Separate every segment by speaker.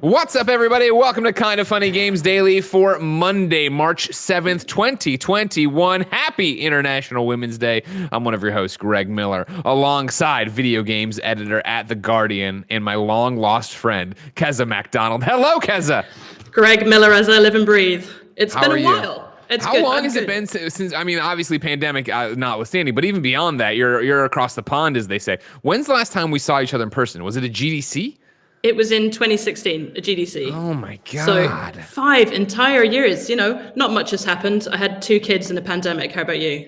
Speaker 1: What's up, everybody? Welcome to Kind of Funny Games Daily for Monday, March 7th, 2021. Happy International Women's Day. I'm one of your hosts, Greg Miller, alongside video games editor at The Guardian and my long-lost friend, Keza MacDonald. Hello, Keza.
Speaker 2: Greg Miller as I live and breathe. It's been a while.
Speaker 1: How long has it been since, I mean, obviously pandemic notwithstanding, but even beyond that, you're across the pond, as they say. When's the last time we saw each other in person? Was it a GDC?
Speaker 2: It was in 2016, a GDC.
Speaker 1: Oh my God.
Speaker 2: So 5 entire years, not much has happened. I had 2 kids in the pandemic. How about you?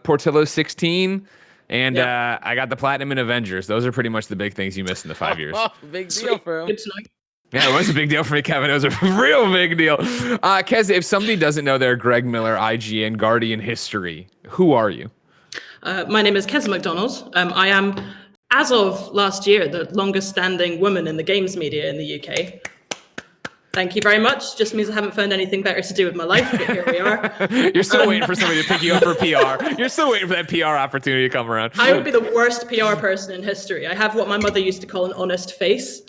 Speaker 1: Portillo 16, and I got the platinum in Avengers. Those are pretty much the big things you missed in the 5 years.
Speaker 3: Big deal for him.
Speaker 2: Good to know.
Speaker 1: Yeah, it was a big deal for me, Kevin. It was a real big deal. Kez, if somebody doesn't know their Greg Miller, IGN, Guardian history, who are you?
Speaker 2: My name is Keza MacDonald. I am, as of last year, the longest standing woman in the games media in the UK. Thank you very much. Just means I haven't found anything better to do with my life, but here we are.
Speaker 1: You're still waiting for somebody to pick you up for PR. You're still waiting for that PR opportunity to come around.
Speaker 2: I would be the worst PR person in history. I have what my mother used to call an honest face.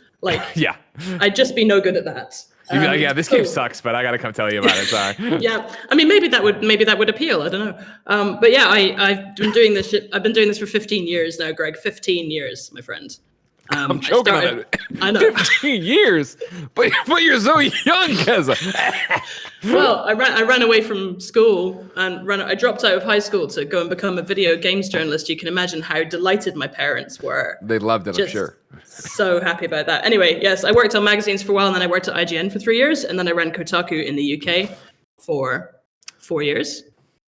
Speaker 1: Yeah.
Speaker 2: I'd just be no good at that.
Speaker 1: You'd be like, yeah, this game sucks, but I gotta come tell you about it. Sorry.
Speaker 2: Yeah, I mean, maybe that would appeal. I don't know. But yeah, I've been doing this. I've been doing this for 15 years now, Greg. 15 years, my friend.
Speaker 1: I'm joking on it.
Speaker 2: I know.
Speaker 1: 15 years, but you're so young, Keza.
Speaker 2: Well, I ran away from school and I dropped out of high school to go and become a video games journalist. You can imagine how delighted my parents were.
Speaker 1: They loved it, I'm sure.
Speaker 2: So happy about that. Anyway, yes, I worked on magazines for a while, and then I worked at IGN for 3 years, and then I ran Kotaku in the UK for 4 years.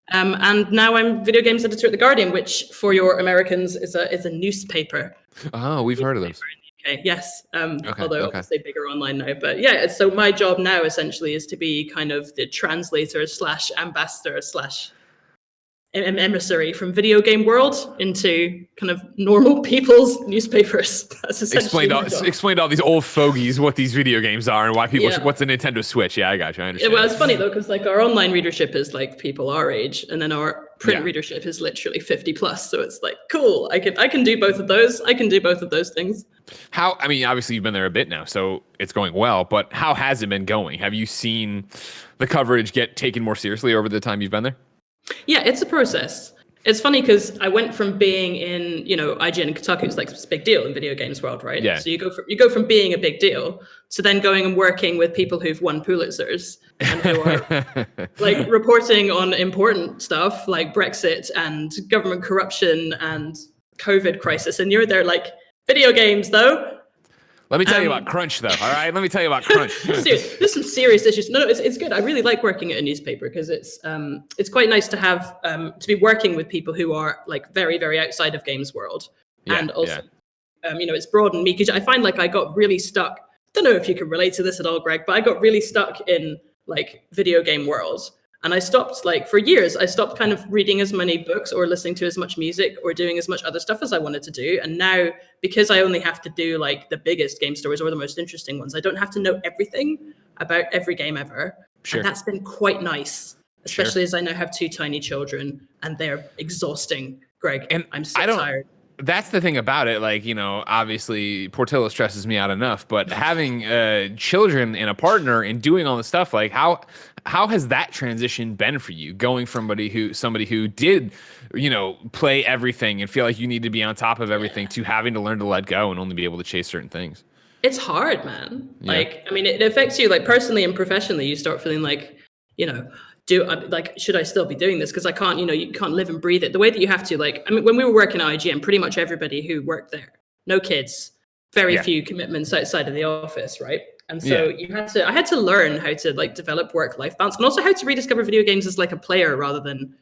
Speaker 2: And now I'm video games editor at The Guardian, which for your Americans is a newspaper.
Speaker 1: Oh, we've heard of those.
Speaker 2: Okay, yes. Although
Speaker 1: okay.
Speaker 2: obviously bigger online now. But yeah, so my job now essentially is to be kind of the translator / ambassador / emissary from video game world into kind of normal people's newspapers. That's essentially
Speaker 1: explained to all these old fogies what these video games are and why people what's a Nintendo Switch. Yeah, I got you. I understand.
Speaker 2: Well, it's funny though, because like our online readership is like people our age, and then our print readership is literally 50 plus. So it's like, cool. I can do both of those. I can do both of those things.
Speaker 1: I mean, obviously you've been there a bit now, so it's going well, but how has it been going? Have you seen the coverage get taken more seriously over the time you've been there?
Speaker 2: Yeah, it's a process. It's funny because I went from being in, IGN and Kotaku is like this big deal in video games world, right?
Speaker 1: Yeah.
Speaker 2: So you go from being a big deal to then going and working with people who've won Pulitzers and who are like reporting on important stuff like Brexit and government corruption and COVID crisis, and you're there like, video games though.
Speaker 1: Let me tell you about Crunch, though. All right, let me tell you about Crunch.
Speaker 2: There's some serious issues. No, it's good. I really like working at a newspaper because it's quite nice to have to be working with people who are like very, very outside of games world, and also, it's broadened me because I find like I got really stuck. Don't know if you can relate to this at all, Greg, but I got really stuck in like video game world. And I stopped, like, for years, I stopped kind of reading as many books or listening to as much music or doing as much other stuff as I wanted to do. And now, because I only have to do, like, the biggest game stories or the most interesting ones, I don't have to know everything about every game ever. Sure. And that's been quite nice, especially as I now have 2 tiny children, and they're exhausting, Greg. And I'm so tired.
Speaker 1: That's the thing about it. Like, obviously Portillo stresses me out enough, but having children and a partner and doing all this stuff, like how has that transition been for you, going from somebody who did, play everything and feel like you need to be on top of everything to having to learn to let go and only be able to chase certain things?
Speaker 2: It's hard, man. Yeah. Like, I mean, it affects you like personally and professionally. You start feeling like, should I still be doing this? Because I can't, you can't live and breathe it the way that you have to. Like, I mean, when we were working at IGN, pretty much everybody who worked there, no kids, very few commitments outside of the office, right? And so I had to learn how to like develop work-life balance, and also how to rediscover video games as like a player rather than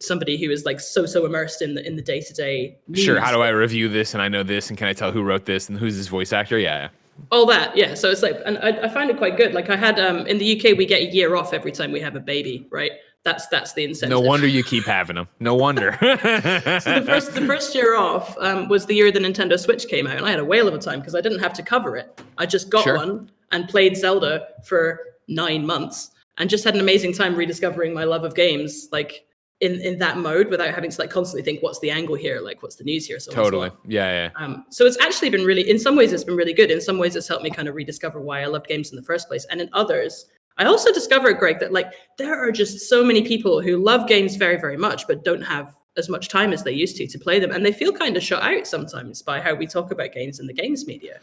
Speaker 2: somebody who is like so immersed in the day-to-day news.
Speaker 1: Sure. How do I review this and I know this and can I tell who wrote this and who's this voice actor? Yeah.
Speaker 2: All that, yeah. So it's like, and I find it quite good. Like I had in the UK, we get a year off every time we have a baby, right? That's the incentive.
Speaker 1: No wonder you keep having them. No wonder.
Speaker 2: So the first year off was the year the Nintendo Switch came out, and I had a whale of a time because I didn't have to cover it. I just got one and played Zelda for 9 months, and just had an amazing time rediscovering my love of games. Like in that mode without having to like constantly think, what's the angle here? Like, what's the news here? So
Speaker 1: Totally. Yeah.
Speaker 2: So it's actually been really, in some ways, it's been really good. In some ways, it's helped me kind of rediscover why I loved games in the first place. And in others, I also discovered, Greg, that like there are just so many people who love games very, very much, but don't have as much time as they used to play them. And they feel kind of shut out sometimes by how we talk about games in the games media.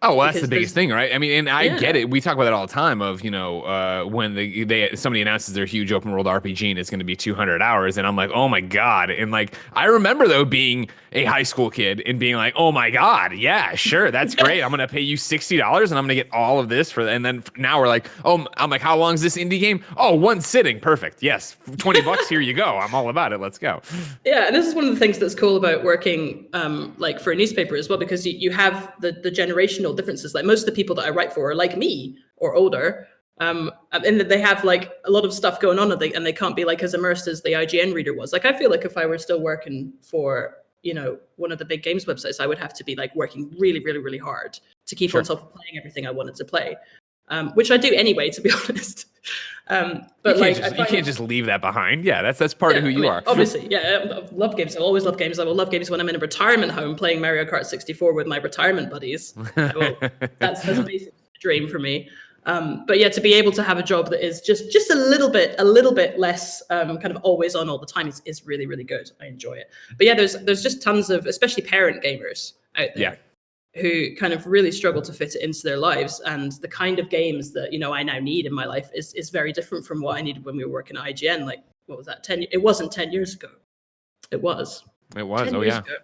Speaker 1: Oh, well, that's the biggest thing, right? I mean, and I get it. We talk about it all the time of, when somebody announces their huge open world RPG and it's going to be 200 hours. And I'm like, oh, my God. And like, I remember, though, being a high school kid and being like, oh, my God. Yeah, sure. That's great. I'm going to pay you $60 and I'm going to get all of this for. And then now we're like, oh, I'm like, how long is this indie game? Oh, one sitting. Perfect. Yes. $20. Here you go. I'm all about it. Let's go.
Speaker 2: Yeah. And this is one of the things that's cool about working like for a newspaper as well, because you have the generational differences. Like most of the people that I write for are like me or older, and that they have like a lot of stuff going on, and they can't be like as immersed as the IGN reader was. Like I feel like if I were still working for one of the big games websites, I would have to be like working really, really, really hard to keep on top of playing everything I wanted to play, which I do anyway, to be honest. But
Speaker 1: you can't just leave that behind. Yeah, that's part of who you are.
Speaker 2: Obviously, yeah, I love games. I always love games. I will love games when I'm in a retirement home playing Mario Kart 64 with my retirement buddies. That's basically a dream for me. But yeah, to be able to have a job that is just a little bit less kind of always on all the time is really, really good. I enjoy it. But yeah, there's just tons of, especially parent gamers out there. Who kind of really struggle to fit it into their lives, and the kind of games that I now need in my life is very different from what I needed when we were working at IGN. Like, what was that? It wasn't 10 years ago. It was. Oh yeah, ago.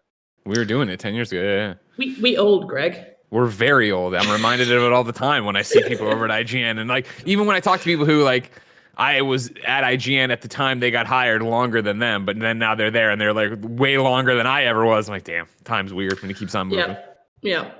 Speaker 1: We were doing it 10 years ago. Yeah.
Speaker 2: We old, Greg.
Speaker 1: We're very old. I'm reminded of it all the time when I see people over at IGN, and like even when I talk to people who like. I was at IGN at the time they got hired longer than them, but then now they're there and they're like way longer than I ever was. I'm like, damn, time's weird when it keeps on moving.
Speaker 2: Yeah.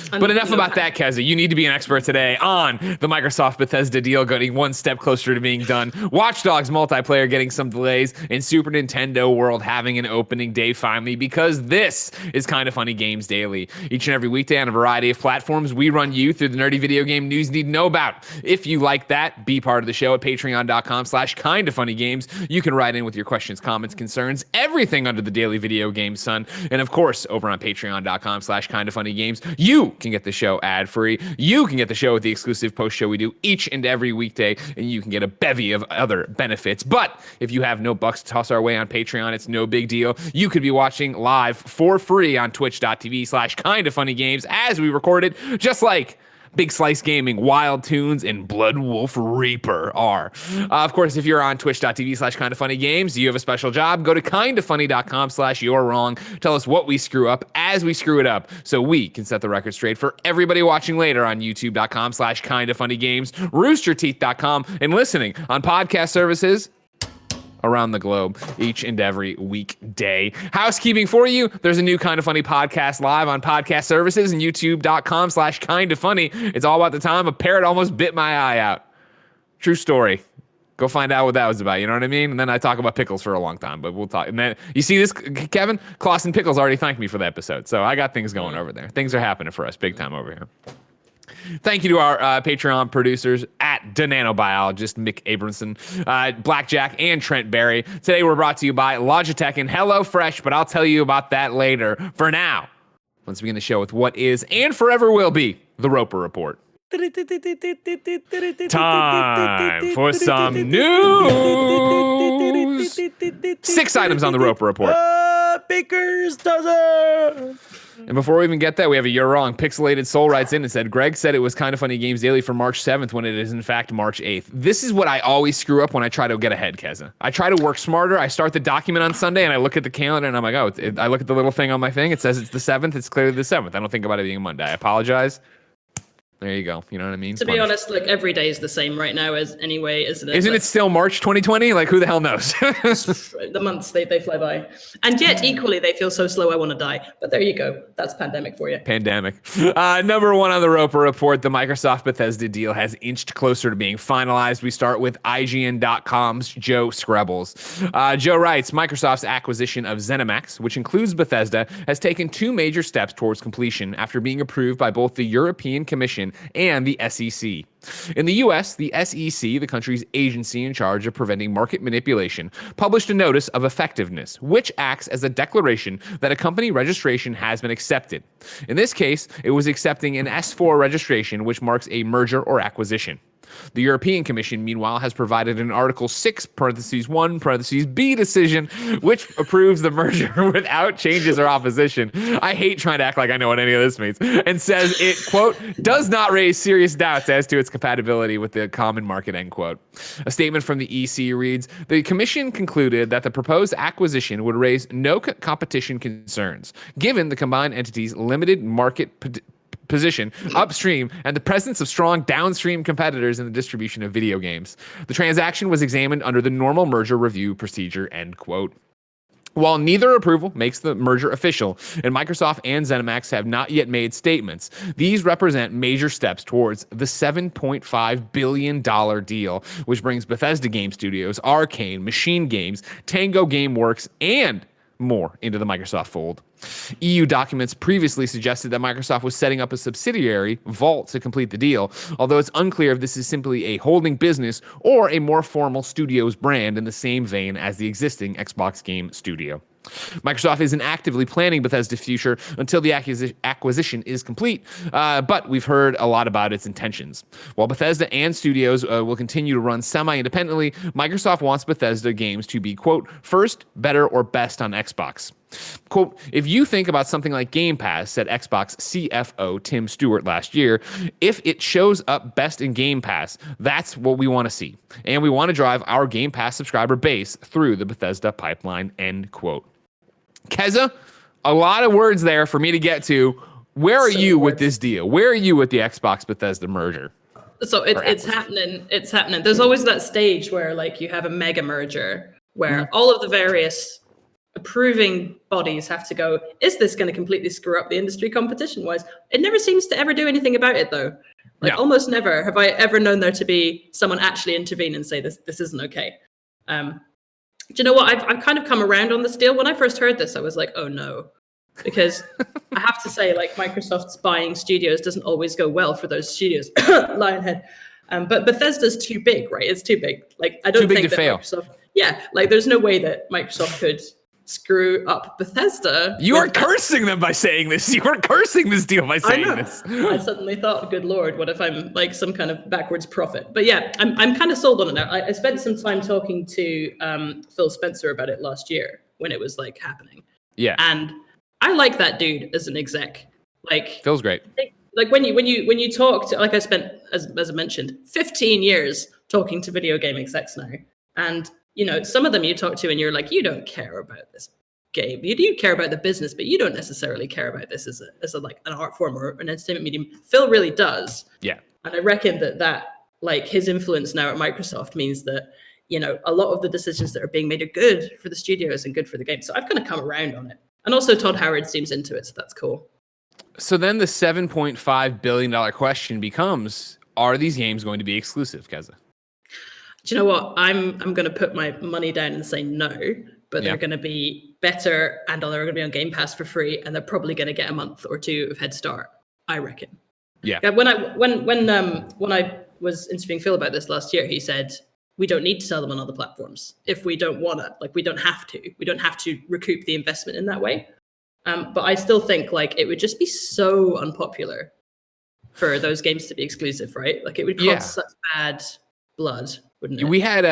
Speaker 1: But enough about that, Keza. You need to be an expert today on the Microsoft Bethesda deal getting one step closer to being done, Watch Dogs multiplayer getting some delays, and Super Nintendo World having an opening day finally, because this is Kinda Funny Games Daily. Each and every weekday on a variety of platforms, we run you through the nerdy video game news you need to know about. If you like that, be part of the show at patreon.com/kindafunnygames. You can write in with your questions, comments, concerns, everything under the daily video game sun. And of course, over on patreon.com/kindafunnygames, you can get the show ad-free. You can get the show with the exclusive post show we do each and every weekday, and you can get a bevy of other benefits. But if you have no bucks to toss our way on Patreon, it's no big deal. You could be watching live for free on twitch.tv/kindafunnygames as we record it, just like Big Slice Gaming, Wild Tunes, and Blood Wolf Reaper are. Of course, if you're on twitch.tv/kindafunnygames, you have a special job. Go to kindafunny.com/you're-wrong. Tell us what we screw up as we screw it up, so we can set the record straight for everybody watching later on youtube.com/kindafunnygames, roosterteeth.com, and listening on podcast services around the globe each and every weekday. Housekeeping for you. There's a new Kinda Funny podcast live on podcast services and youtube.com/kindafunny. It's all about the time a parrot almost bit my eye out. True story. Go find out what that was about. You know what I mean? And then I talk about pickles for a long time, but we'll talk. And then you see this, Kevin? Clausen Pickles already thanked me for the episode. So I got things going over there. Things are happening for us big time over here. Thank you to our Patreon producers at Nanobiologist, Mick Abramson, Blackjack, and Trent Berry. Today we're brought to you by Logitech and HelloFresh, but I'll tell you about that later. For now, let's begin the show with what is and forever will be the Roper Report. Time for some news. 6 items on the Roper Report.
Speaker 3: Baker's dozen.
Speaker 1: And before we even get that, we have a You're Wrong. Pixelated Soul writes in and said, Greg said it was Kinda Funny Games Daily for March 7th when it is in fact March 8th. This is what I always screw up when I try to get ahead, Keza. I try to work smarter. I start the document on Sunday and I look at the calendar and I'm like, I look at the little thing on my thing. It says it's the 7th. It's clearly the 7th. I don't think about it being Monday. I apologize. There you go. You know what I mean?
Speaker 2: To be honest, like every day is the same right now as anyway, isn't it?
Speaker 1: Isn't it still March 2020? Like who the hell knows?
Speaker 2: The months, they fly by. And yet equally, they feel so slow I want to die. But there you go. That's pandemic for you.
Speaker 1: Pandemic. Number 1 on the Roper Report, the Microsoft Bethesda deal has inched closer to being finalized. We start with IGN.com's Joe Skrebbels. Joe writes, Microsoft's acquisition of ZeniMax, which includes Bethesda, has taken 2 major steps towards completion after being approved by both the European Commission Commission, and the SEC. In the U.S., the SEC, the country's agency in charge of preventing market manipulation, published a notice of effectiveness, which acts as a declaration that a company registration has been accepted. In this case, it was accepting an S4 registration, which marks a merger or acquisition. The European Commission, meanwhile, has provided an Article 6(1)(b) decision, which approves the merger without changes or opposition. I hate trying to act like I know what any of this means, and says it, quote, does not raise serious doubts as to its compatibility with the common market, end quote. A statement from the EC reads, the Commission concluded that the proposed acquisition would raise no competition concerns, given the combined entity's limited market position upstream and the presence of strong downstream competitors in the distribution of video games. The transaction was examined under the normal merger review procedure, end quote. While neither approval makes the merger official, and Microsoft and ZeniMax have not yet made statements, these represent major steps towards the $7.5 billion deal, which brings Bethesda Game Studios, Arcane, Machine Games, Tango Gameworks, and more into the Microsoft fold. EU documents previously suggested that Microsoft was setting up a subsidiary, Vault, to complete the deal, although it's unclear if this is simply a holding business or a more formal studio's brand in the same vein as the existing Xbox Game Studio. Microsoft isn't actively planning Bethesda's future until the acquisition is complete, but we've heard a lot about its intentions. While Bethesda and studios will continue to run semi-independently, Microsoft wants Bethesda games to be, quote, first, better, or best on Xbox. Quote, if you think about something like Game Pass, said Xbox CFO Tim Stewart last year, if it shows up best in Game Pass, that's what we want to see. And we want to drive our Game Pass subscriber base through the Bethesda pipeline, end quote. Keza, a lot of words there for me to get to. Where are you with this deal? Where are you with the Xbox Bethesda merger?
Speaker 2: So it's happening. It's happening. There's always that stage where like you have a mega merger where all of the various approving bodies have to go, is this going to completely screw up the industry competition wise? It never seems to ever do anything about it though. Like almost never have I ever known there to be someone actually intervene and say this isn't okay. Do you know what? I've kind of come around on this deal. When I first heard this, I was like, oh no. Because I have to say, like, Microsoft's buying studios doesn't always go well for those studios. Lionhead. But Bethesda's too big, right? It's too big. Like, I don't think that fail. Microsoft... Yeah, like, there's no way that Microsoft could screw up Bethesda.
Speaker 1: You are cursing them by saying this. You are cursing this deal by saying this.
Speaker 2: I suddenly thought, good Lord, what if I'm like some kind of backwards prophet? But yeah, I'm kind of sold on it now. I spent some time talking to Phil Spencer about it last year when it was like happening.
Speaker 1: Yeah.
Speaker 2: And I like that dude as an exec. Like
Speaker 1: Phil's great.
Speaker 2: Like when you talk to, like I spent, as I mentioned, 15 years talking to video game execs now. And you know, some of them you talk to and you're like, you don't care about this game. You do care about the business, but you don't necessarily care about this as a like an art form or an entertainment medium. Phil really does.
Speaker 1: Yeah.
Speaker 2: And I reckon that like his influence now at Microsoft means that, you know, a lot of the decisions that are being made are good for the studios and good for the game. So I've kind of come around on it. And also Todd Howard seems into it, so that's cool.
Speaker 1: So then the $7.5 billion question becomes, are these games going to be exclusive, Keza?
Speaker 2: Do you know what? I'm going to put my money down and say no, but they're going to be better and they're going to be on Game Pass for free, and they're probably going to get a month or two of head start, I reckon.
Speaker 1: Yeah.
Speaker 2: When I was interviewing Phil about this last year, he said we don't need to sell them on other platforms if we don't want to. Like we don't have to. We don't have to recoup the investment in that way. But I still think like it would just be so unpopular for those games to be exclusive, right? Like it would cause such bad blood.
Speaker 1: We had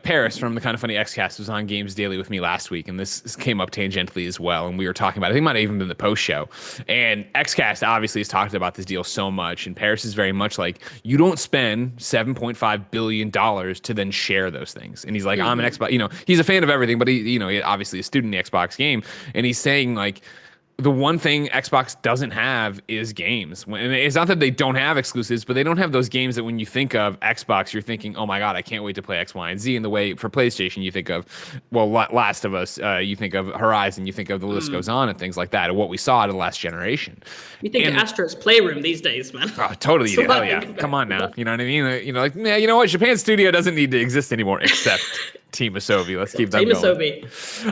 Speaker 1: Paris from the Kind of Funny XCast was on Games Daily with me last week, and this came up tangentially as well, and we were talking about it. I think it might have even been the post show. And XCast obviously has talked about this deal so much, and Paris is very much like, you don't spend $7.5 billion to then share those things. And he's like, I'm an Xbox, he's a fan of everything, but he obviously a student in the Xbox game, and he's saying like, the one thing Xbox doesn't have is games. And it's not that they don't have exclusives, but they don't have those games that when you think of Xbox, you're thinking, oh my God, I can't wait to play X, Y, and Z. And the way for PlayStation, you think of, well, Last of Us, you think of Horizon, you think of the list goes on and things like that, and what we saw in the last generation.
Speaker 2: You think of Astro's Playroom these days, man.
Speaker 1: Oh, totally. So hell yeah. Come on now. You know what I mean? You know what? Japan's studio doesn't need to exist anymore, except Team Asobi. Let's keep that going.
Speaker 2: Team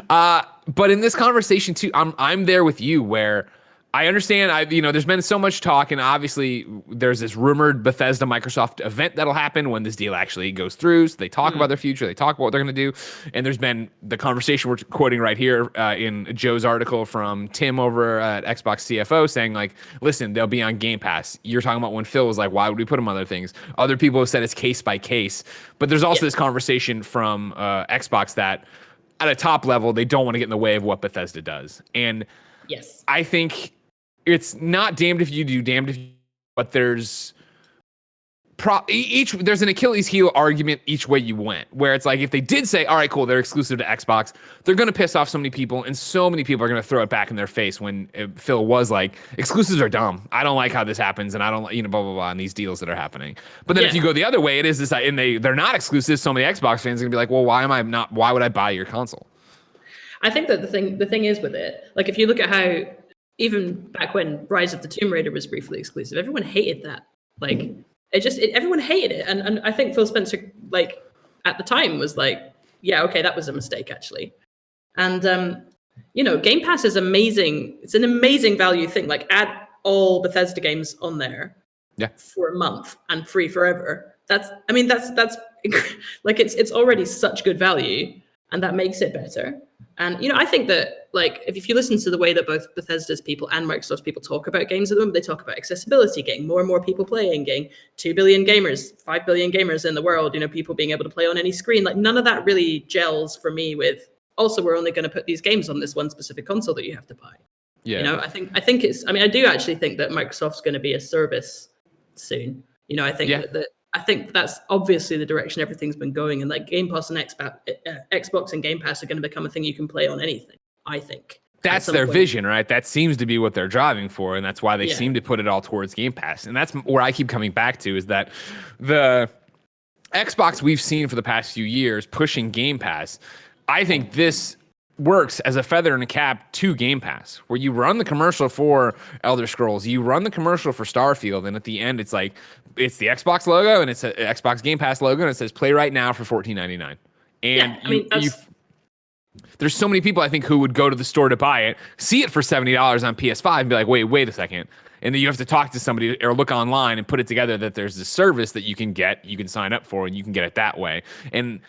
Speaker 2: Asobi.
Speaker 1: But in this conversation too, I'm there with you where I understand. There's been so much talk, and obviously there's this rumored Bethesda Microsoft event that'll happen when this deal actually goes through. So they talk about their future, they talk about what they're going to do, and there's been the conversation we're quoting right here in Joe's article from Tim over at Xbox CFO saying like, listen, they'll be on Game Pass. You're talking about when Phil was like, why would we put them on other things? Other people have said it's case by case, but there's also this conversation from Xbox that at a top level they don't want to get in the way of what Bethesda does, and
Speaker 2: yes,
Speaker 1: I think. It's not damned if you do, damned if you, but there's there's an Achilles heel argument each way you went, where it's like if they did say, all right, cool, they're exclusive to Xbox, they're going to piss off so many people, and so many people are going to throw it back in their face when Phil was like, exclusives are dumb. I don't like how this happens, and I don't, blah, blah, blah, and these deals that are happening. But then if you go the other way, it is this, and they're not exclusive, so many Xbox fans are going to be like, well, why would I buy your console? I think
Speaker 2: that the thing is with it, like if you look at how even back when Rise of the Tomb Raider was briefly exclusive, everyone hated that. Like everyone hated it, and I think Phil Spencer, like at the time, was like, yeah, okay, that was a mistake actually. And Game Pass is amazing. It's an amazing value thing. Like add all Bethesda games on there, for a month and free forever. That's like it's already such good value, and that makes it better. And, I think that, like, if you listen to the way that both Bethesda's people and Microsoft's people talk about games at them, they talk about accessibility, getting more and more people playing, getting 2 billion gamers, 5 billion gamers in the world, people being able to play on any screen. Like, none of that really gels for me with, also, we're only going to put these games on this one specific console that you have to buy. Yeah. I think I do actually think that Microsoft's going to be a service soon. I think I think that's obviously the direction everything's been going, and like Game Pass and Xbox and Game Pass are going to become a thing you can play on anything. I think
Speaker 1: that's their vision, right? That seems to be what they're driving for, and that's why they seem to put it all towards Game Pass. And that's where I keep coming back to, is that the Xbox we've seen for the past few years pushing Game Pass, I think this works as a feather in a cap to Game Pass, where you run the commercial for Elder Scrolls, you run the commercial for Starfield, and at the end it's like it's the Xbox logo and it's an Xbox Game Pass logo, and it says play right now for $14.99. And there's so many people I think who would go to the store to buy it, see it for $70 on PS5 and be like, wait a second. And then you have to talk to somebody or look online and put it together that there's this service that you can sign up for, and you can get it that way. And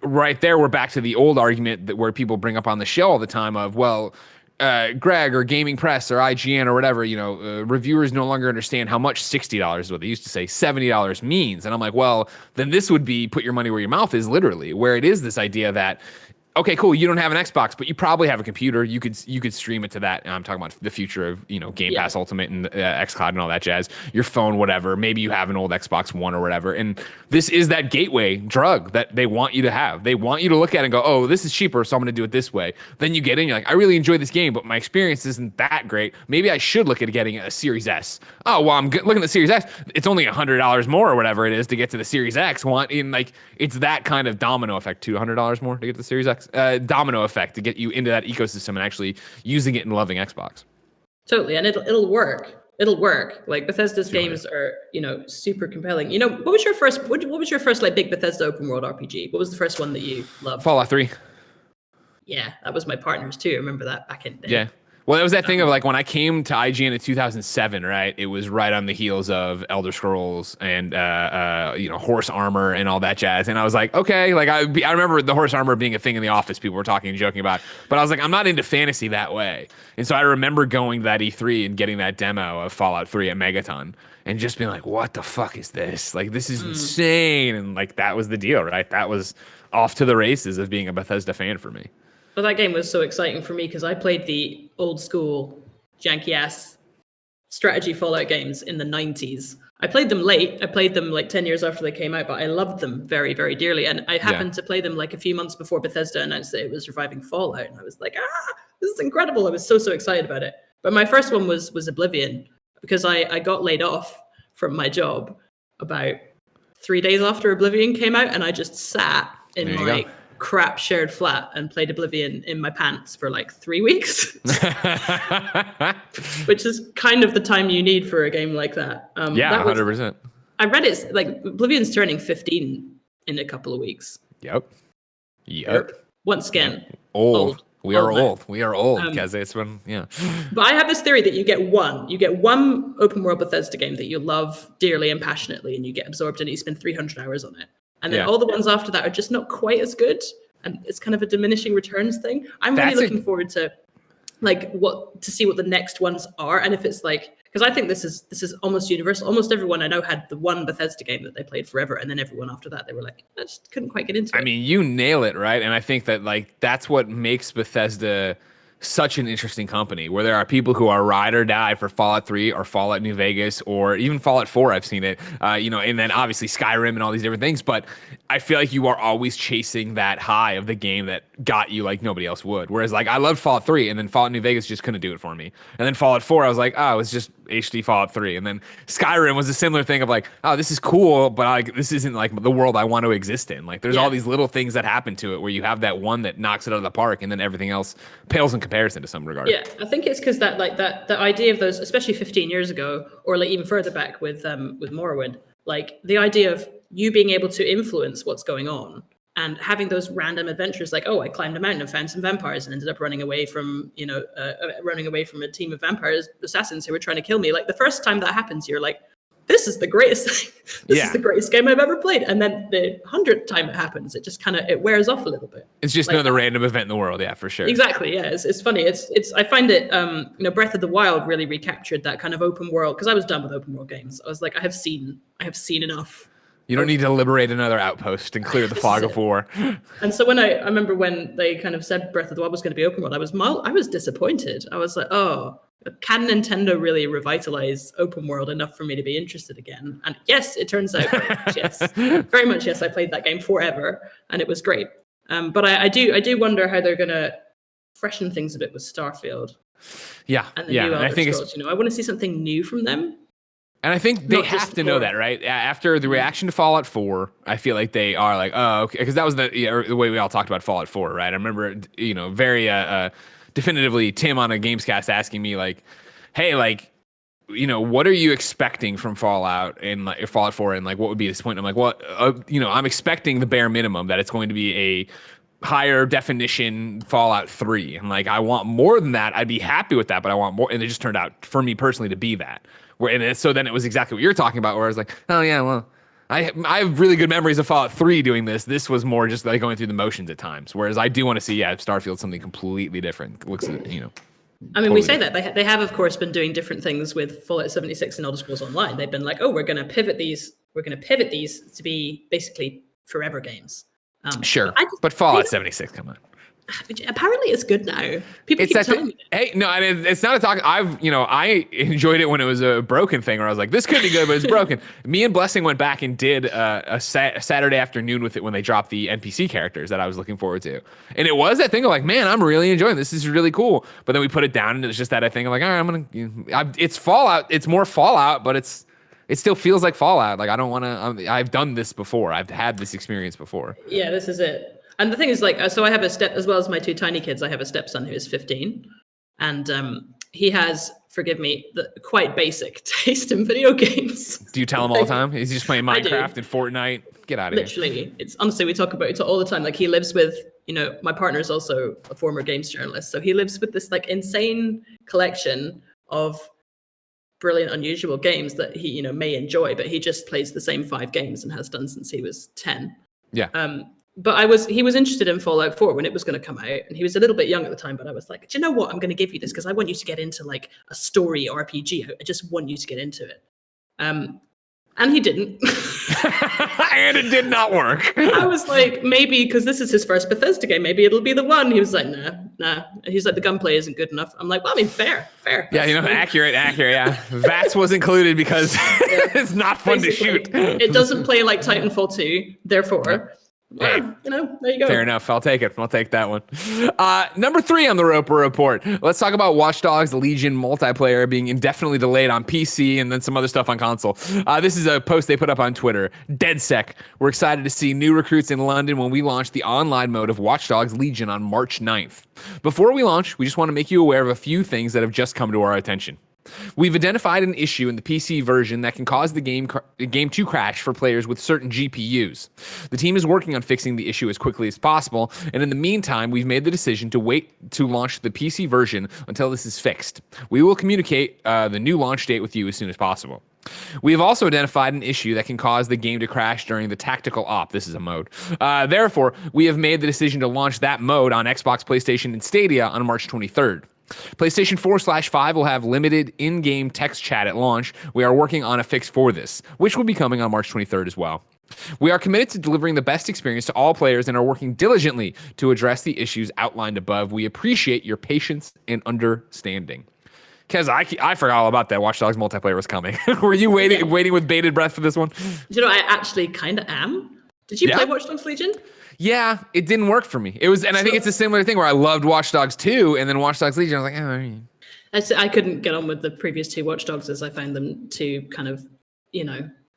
Speaker 1: right there, we're back to the old argument where people bring up on the show all the time of, well, Greg or Gaming Press or IGN or whatever, reviewers no longer understand how much $60 is what they used to say, $70 means. And I'm like, well, then this would be put your money where your mouth is, literally, where it is this idea that, okay, cool, you don't have an Xbox, but you probably have a computer. You could stream it to that. And I'm talking about the future of, Game Pass Ultimate and xCloud and all that jazz. Your phone, whatever. Maybe you have an old Xbox One or whatever. And this is that gateway drug that they want you to have. They want you to look at it and go, oh, this is cheaper, so I'm going to do it this way. Then you get in, you're like, I really enjoy this game, but my experience isn't that great. Maybe I should look at getting a Series S. Oh, well, I'm looking at the Series S. It's only $100 more or whatever it is to get to the Series X. It's that kind of domino effect, $200 more to get to the Series X. Domino effect to get you into that ecosystem and actually using it and loving Xbox.
Speaker 2: Totally, and it'll work. It'll work. Like Bethesda's games are, super compelling. What was your first like big Bethesda open world RPG? What was the first one that you loved?
Speaker 1: Fallout 3.
Speaker 2: Yeah, that was my partner's too. I remember that back in the day.
Speaker 1: Yeah. Well, it was that thing of like when I came to IGN in 2007, right? It was right on the heels of Elder Scrolls and horse armor and all that jazz. And I was like, okay, like I remember the horse armor being a thing in the office. People were talking and joking about. But I was like, I'm not into fantasy that way. And so I remember going to that E3 and getting that demo of Fallout 3 at Megaton and just being like, what the fuck is this? Like, this is insane. And like that was the deal, right? That was off to the races of being a Bethesda fan for me.
Speaker 2: Well, that game was so exciting for me because I played the old school, janky-ass strategy Fallout games in the 90s. I played them late. I played them like 10 years after they came out, but I loved them very, very dearly. And I happened to play them like a few months before Bethesda announced that it was reviving Fallout. And I was like, this is incredible. I was so excited about it. But my first one was Oblivion because I got laid off from my job about 3 days after Oblivion came out. And I just sat in my crap shared flat and played Oblivion in my pants for like 3 weeks, which is kind of the time you need for a game like that.
Speaker 1: 100%.
Speaker 2: I read it's like Oblivion's turning 15 in a couple of weeks.
Speaker 1: Yep.
Speaker 2: Once again,
Speaker 1: old. We are
Speaker 2: man.
Speaker 1: old. We are old, because it's been,
Speaker 2: But I have this theory that you get one open world Bethesda game that you love dearly and passionately, and you get absorbed in it. You spend 300 hours on it, and then all the ones after that are just not quite as good, and it's kind of a diminishing returns thing. I'm really looking forward to see what the next ones are, and if it's like, because I think this is almost universal. Almost everyone I know had the one Bethesda game that they played forever, and then everyone after that, they were like, I just couldn't quite get into it.
Speaker 1: I mean, you nail it, right? And I think that that's what makes Bethesda such an interesting company, where there are people who are ride or die for Fallout 3 or Fallout New Vegas or even Fallout 4. I've seen it, and then obviously Skyrim and all these different things. But I feel like you are always chasing that high of the game that got you like nobody else would. Whereas like I loved Fallout 3, and then Fallout New Vegas just couldn't do it for me. And then Fallout 4, I was like, oh, it's just HD Fallout 3. And then Skyrim was a similar thing of like, oh, this is cool, but like this isn't like the world I want to exist in. Like there's all these little things that happen to it where you have that one that knocks it out of the park, and then everything else pales in comparison to some regard.
Speaker 2: Yeah, I think it's because that the idea of those, especially 15 years ago, or like even further back with Morrowind, like the idea of you being able to influence what's going on and having those random adventures, like, oh, I climbed a mountain and found some vampires and ended up running away from a team of vampires assassins who were trying to kill me. Like the first time that happens, you're like, this is the greatest thing. This is the greatest game I've ever played. And then the 100th time it happens, it just it wears off a little bit.
Speaker 1: It's just another random event in the world. Yeah, for sure.
Speaker 2: Exactly. Yeah. It's funny. I find it, Breath of the Wild really recaptured that kind of open world, because I was done with open world games. I was like, I have seen enough.
Speaker 1: You don't need to liberate another outpost and clear the fog of war.
Speaker 2: And so when I remember when they kind of said Breath of the Wild was going to be open world, I was disappointed. I was like, oh, can Nintendo really revitalize open world enough for me to be interested again? And yes, it turns out very much yes. I played that game forever, and it was great. But I do wonder how they're going to freshen things a bit with Starfield.
Speaker 1: Yeah,
Speaker 2: and the new Elder Scrolls. I want to see something new from them.
Speaker 1: And I think they have to know that, right? After the reaction to Fallout 4, I feel like they are like, oh, okay, because that was the way we all talked about Fallout 4, right? I remember, very definitively Tim on a Gamescast asking me like, hey, like, what are you expecting from Fallout and like Fallout 4, and like what would be disappointing? I'm like, well, I'm expecting the bare minimum, that it's going to be a higher definition Fallout 3, and like I want more than that. I'd be happy with that, but I want more. And it just turned out for me personally to be that. So then it was exactly what you're talking about, where I was like, oh yeah, well, I have really good memories of Fallout 3 doing this. This was more just like going through the motions at times. Whereas I do want to see, Starfield something completely different. Looks, I mean,
Speaker 2: totally. We say that they have, of course, been doing different things with Fallout 76 and Elder Scrolls Online. They've been like, oh, we're going to pivot these to be basically forever games.
Speaker 1: Sure, but Fallout 76, come on.
Speaker 2: Apparently it's good now. People keep telling me.
Speaker 1: Hey, no, it's not a talk. I enjoyed it when it was a broken thing, where I was like, this could be good, but it's broken. Me and Blessing went back and did a Saturday afternoon with it when they dropped the NPC characters that I was looking forward to. And it was that thing of like, man, I'm really enjoying this. This is really cool. But then we put it down, and it was just that thing of like, all right, it's Fallout. It's more Fallout, but it still feels like Fallout. Like I don't want to. I've done this before. I've had this experience before.
Speaker 2: Yeah, this is it. And the thing is, like, so I have as well as my two tiny kids, I have a stepson who is 15, and he has, forgive me, the quite basic taste in video games.
Speaker 1: Do you tell him all the time? Is he just playing Minecraft and Fortnite? Get out of here.
Speaker 2: Literally, it's honestly, we talk about it all the time. Like he lives with, my partner is also a former games journalist, so he lives with this like insane collection of brilliant, unusual games that he, may enjoy, but he just plays the same 5 games and has done since he was 10.
Speaker 1: Yeah.
Speaker 2: But he was interested in Fallout 4 when it was going to come out, and he was a little bit young at the time, but I was like, do you know what? I'm going to give you this because I want you to get into like a story RPG. I just want you to get into it. And he didn't.
Speaker 1: And it did not work.
Speaker 2: I was like, maybe because this is his first Bethesda game, maybe it'll be the one. He was like, nah. He's like, the gunplay isn't good enough. I'm like, well, I mean, fair.
Speaker 1: Yeah, accurate, yeah. VATS was included because it's not fun to shoot.
Speaker 2: It doesn't play like Titanfall 2, therefore...
Speaker 1: Hey,
Speaker 2: there you go.
Speaker 1: Fair enough. I'll take it. I'll take that one. Number 3 on the Roper Report. Let's talk about Watch Dogs Legion multiplayer being indefinitely delayed on PC and then some other stuff on console. This is a post they put up on Twitter. DedSec. We're excited to see new recruits in London when we launch the online mode of Watch Dogs Legion on March 9th. Before we launch, we just want to make you aware of a few things that have just come to our attention. We've identified an issue in the PC version that can cause the game to crash for players with certain GPUs. The team is working on fixing the issue as quickly as possible, and in the meantime, we've made the decision to wait to launch the PC version until this is fixed. We will communicate the new launch date with you as soon as possible. We have also identified an issue that can cause the game to crash during the tactical op. This is a mode. Therefore, we have made the decision to launch that mode on Xbox, PlayStation, and Stadia on March 23rd. PlayStation 4/5 will have limited in-game text chat at launch. We are working on a fix for this, which will be coming on March 23rd as well. We are committed to delivering the best experience to all players and are working diligently to address the issues outlined above. We appreciate your patience and understanding. Kez, I forgot all about that. Watch Dogs multiplayer was coming. Were you waiting with bated breath for this one?
Speaker 2: You know, I actually kind of am. Did you play Watch Dogs Legion?
Speaker 1: Yeah, it didn't work for me. It was, and I think it's a similar thing where I loved Watch Dogs 2 and then Watch Dogs Legion. I was like,
Speaker 2: I couldn't get on with the previous two Watch Dogs as I found them too kind of,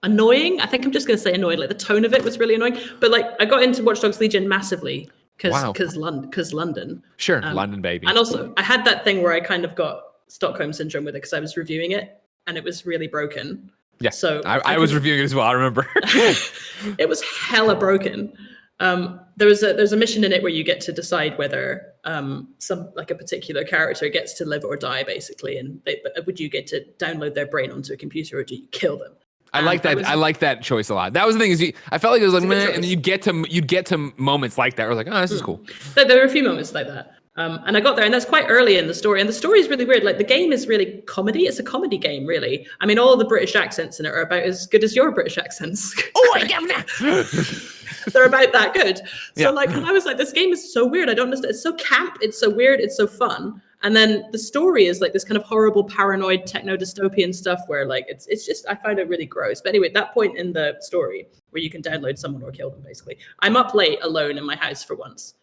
Speaker 2: annoying. I think I'm just going to say annoying. Like the tone of it was really annoying. But like I got into Watch Dogs Legion massively because London.
Speaker 1: Sure, London, baby.
Speaker 2: And also I had that thing where I kind of got Stockholm Syndrome with it because I was reviewing it and it was really broken.
Speaker 1: Yeah,
Speaker 2: so
Speaker 1: I was reviewing it as well. I remember.
Speaker 2: It was hella broken. There's a mission in it where you get to decide whether a particular character gets to live or die, basically, and would you get to download their brain onto a computer or do you kill them?
Speaker 1: I like that. I like that choice a lot. That was the thing is, I felt like it was like, man, and you'd get to moments like that. Where I was like, oh, this is cool.
Speaker 2: There were a few moments like that. And I got there, and that's quite early in the story. And the story is really weird. Like the game is really comedy. It's a comedy game, really. I mean, all the British accents in it are about as good as your British accents.
Speaker 1: Oh, I get that.
Speaker 2: They're about that good. So and I was like, this game is so weird. I don't understand. It's so camp. It's so weird. It's so fun. And then the story is like this kind of horrible, paranoid, techno dystopian stuff where like it's just I find it really gross. But anyway, at that point in the story where you can download someone or kill them, basically, I'm up late alone in my house for once,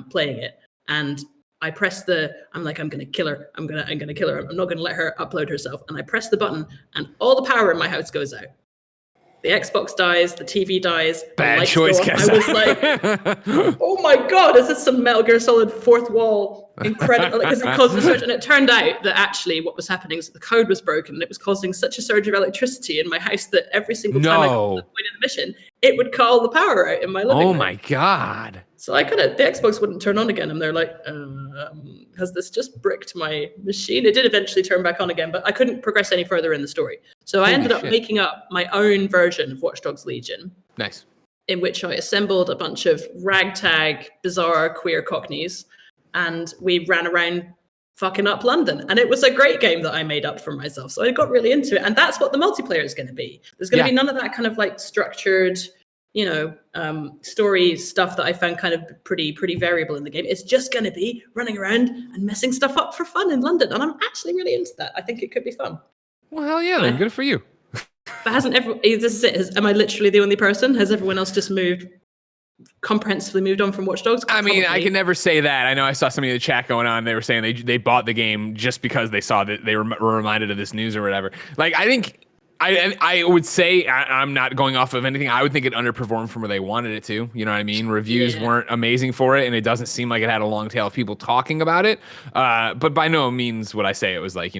Speaker 2: playing it. And I press I'm gonna kill her. I'm gonna kill her. I'm not gonna let her upload herself. And I press the button, and all the power in my house goes out. The Xbox dies, the TV dies.
Speaker 1: Bad choice,
Speaker 2: Kessa. I was like, oh my God, is this some Metal Gear Solid fourth wall? Incredible. Because it caused a surge. And it turned out that actually what was happening is that the code was broken and it was causing such a surge of electricity in my house that every single time I got to the point of the mission, it would call the power out in my living room.
Speaker 1: Oh my God.
Speaker 2: So the Xbox wouldn't turn on again. And they're like, has this just bricked my machine? It did eventually turn back on again, but I couldn't progress any further in the story. So I ended up making up my own version of Watch Dogs Legion.
Speaker 1: Nice.
Speaker 2: In which I assembled a bunch of ragtag, bizarre, queer cockneys, and we ran around fucking up London. And it was a great game that I made up for myself. So I got really into it. And that's what the multiplayer is going to be. There's going to be none of that kind of like structured, story stuff that I found kind of pretty variable in the game. It's just going to be running around and messing stuff up for fun in London. And I'm actually really into that. I think it could be fun.
Speaker 1: Well, hell yeah, then. Good for you.
Speaker 2: But am I literally the only person? Has everyone else just comprehensively moved on from Watch Dogs?
Speaker 1: I mean, I can never say that. I know I saw somebody in the chat going on. They were saying they bought the game just because they saw that they were reminded of this news or whatever. Like, I think I would say I'm not going off of anything. I would think it underperformed from where they wanted it to. You know what I mean? Reviews weren't amazing for it, and it doesn't seem like it had a long tail of people talking about it. But by no means would I say it was like,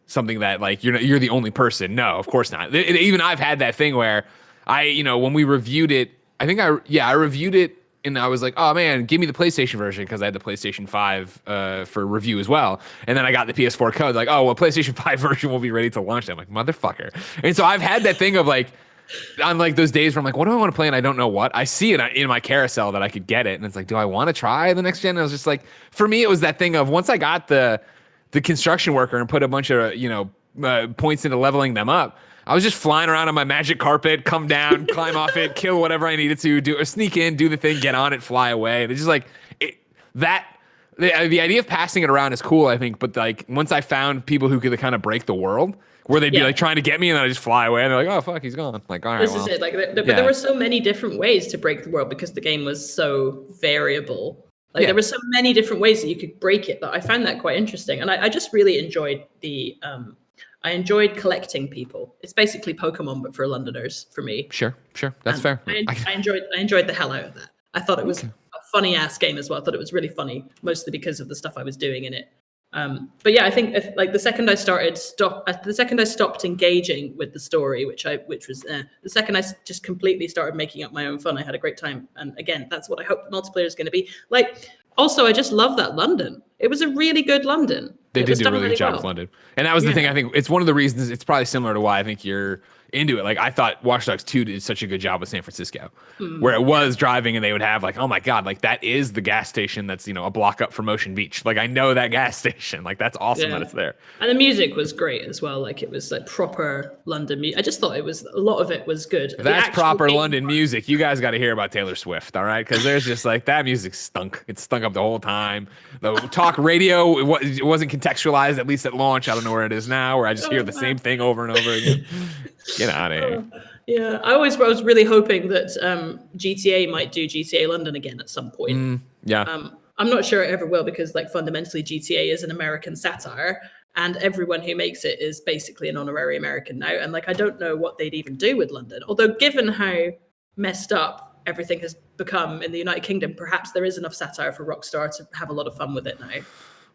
Speaker 1: something that like you're the only person. No, of course not. Even I've had that thing where when we reviewed it, I think I reviewed it and I was like, oh man, give me the PlayStation version because I had the PlayStation 5 for review as well. And then I got the PS4 code like, oh well, PlayStation 5 version will be ready to launch. I'm like, motherfucker. And so I've had that thing of like, on like those days where I'm like, what do I want to play? And I don't know what. I see it in my carousel that I could get it. And it's like, do I want to try the next gen? And I was just like, for me, it was that thing of once I got the construction worker and put a bunch of, points into leveling them up, I was just flying around on my magic carpet, come down, climb off it, kill whatever I needed to do, or sneak in, do the thing, get on it, fly away. And it's just like the idea of passing it around is cool, I think. But like once I found people who could kind of break the world, where they'd be like trying to get me, and then I just fly away, and they're like, "Oh fuck, he's gone." Like, all right,
Speaker 2: this is it. Like, but there were so many different ways to break the world because the game was so variable. Like there were so many different ways that you could break it that I found that quite interesting, and I just really enjoyed I enjoyed collecting people. It's basically Pokemon, but for Londoners, for me.
Speaker 1: Sure. That's fair.
Speaker 2: I enjoyed the hell out of that. I thought it was a funny ass game as well. I thought it was really funny, mostly because of the stuff I was doing in it. But yeah, I think the second I stopped engaging with the story, which was the second I just completely started making up my own fun, I had a great time. And again, that's what I hope the multiplayer is going to be. Like, also, I just love that London. It was a really good London.
Speaker 1: They did do a really good job with London. And that was the thing. I think it's one of the reasons. It's probably similar to why I think you're into it. Like, I thought Watch Dogs 2 did such a good job with San Francisco, where it was driving and they would have like, oh my God, like that is the gas station that's, a block up from Ocean Beach. Like, I know that gas station. Like, that's awesome that it's there.
Speaker 2: And the music was great as well. Like, it was like proper London music. I just thought a lot of it was good.
Speaker 1: That's proper London music. You guys got to hear about Taylor Swift, all right? Because there's just like, that music stunk. It stunk up the whole time. The talk radio, it wasn't contextualized, at least at launch. I don't know where it is now, where I just hear the same thing over and over again. Get out of here.
Speaker 2: Yeah, I was really hoping that GTA might do GTA London again at some point. I'm not sure it ever will, because like fundamentally GTA is an American satire, and everyone who makes it is basically an honorary American now. And like, I don't know what they'd even do with London. Although given how messed up everything has become in the United Kingdom, perhaps there is enough satire for Rockstar to have a lot of fun with it now.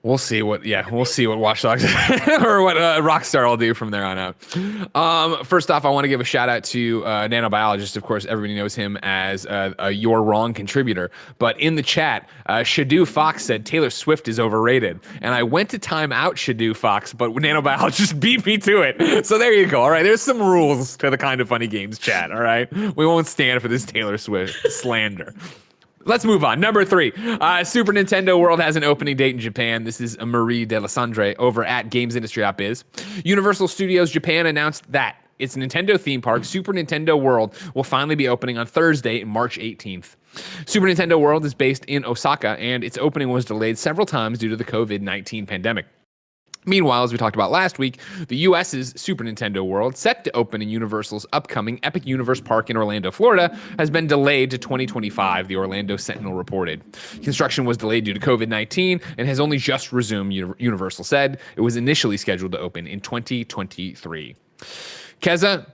Speaker 1: We'll see what Watch Dogs or what Rockstar will do from there on out. First off, I want to give a shout out to Nanobiologist. Of course, everybody knows him as a You're Wrong contributor. But in the chat, Shadu Fox said Taylor Swift is overrated. And I went to time out Shadu Fox, but Nanobiologist beat me to it. So there you go. All right, there's some rules to the Kind of Funny Games chat. All right, we won't stand for this Taylor Swift slander. Let's move on. Number 3, Super Nintendo World has an opening date in Japan. This is Marie Dealessandri over at GamesIndustry.biz. Universal Studios Japan announced that its Nintendo theme park, Super Nintendo World, will finally be opening on Thursday, March 18th. Super Nintendo World is based in Osaka, and its opening was delayed several times due to the COVID-19 pandemic. Meanwhile, as we talked about last week, the U.S.'s Super Nintendo World, set to open in Universal's upcoming Epic Universe Park in Orlando, Florida, has been delayed to 2025, the Orlando Sentinel reported. Construction was delayed due to COVID-19 and has only just resumed, Universal said. It was initially scheduled to open in 2023. Keza,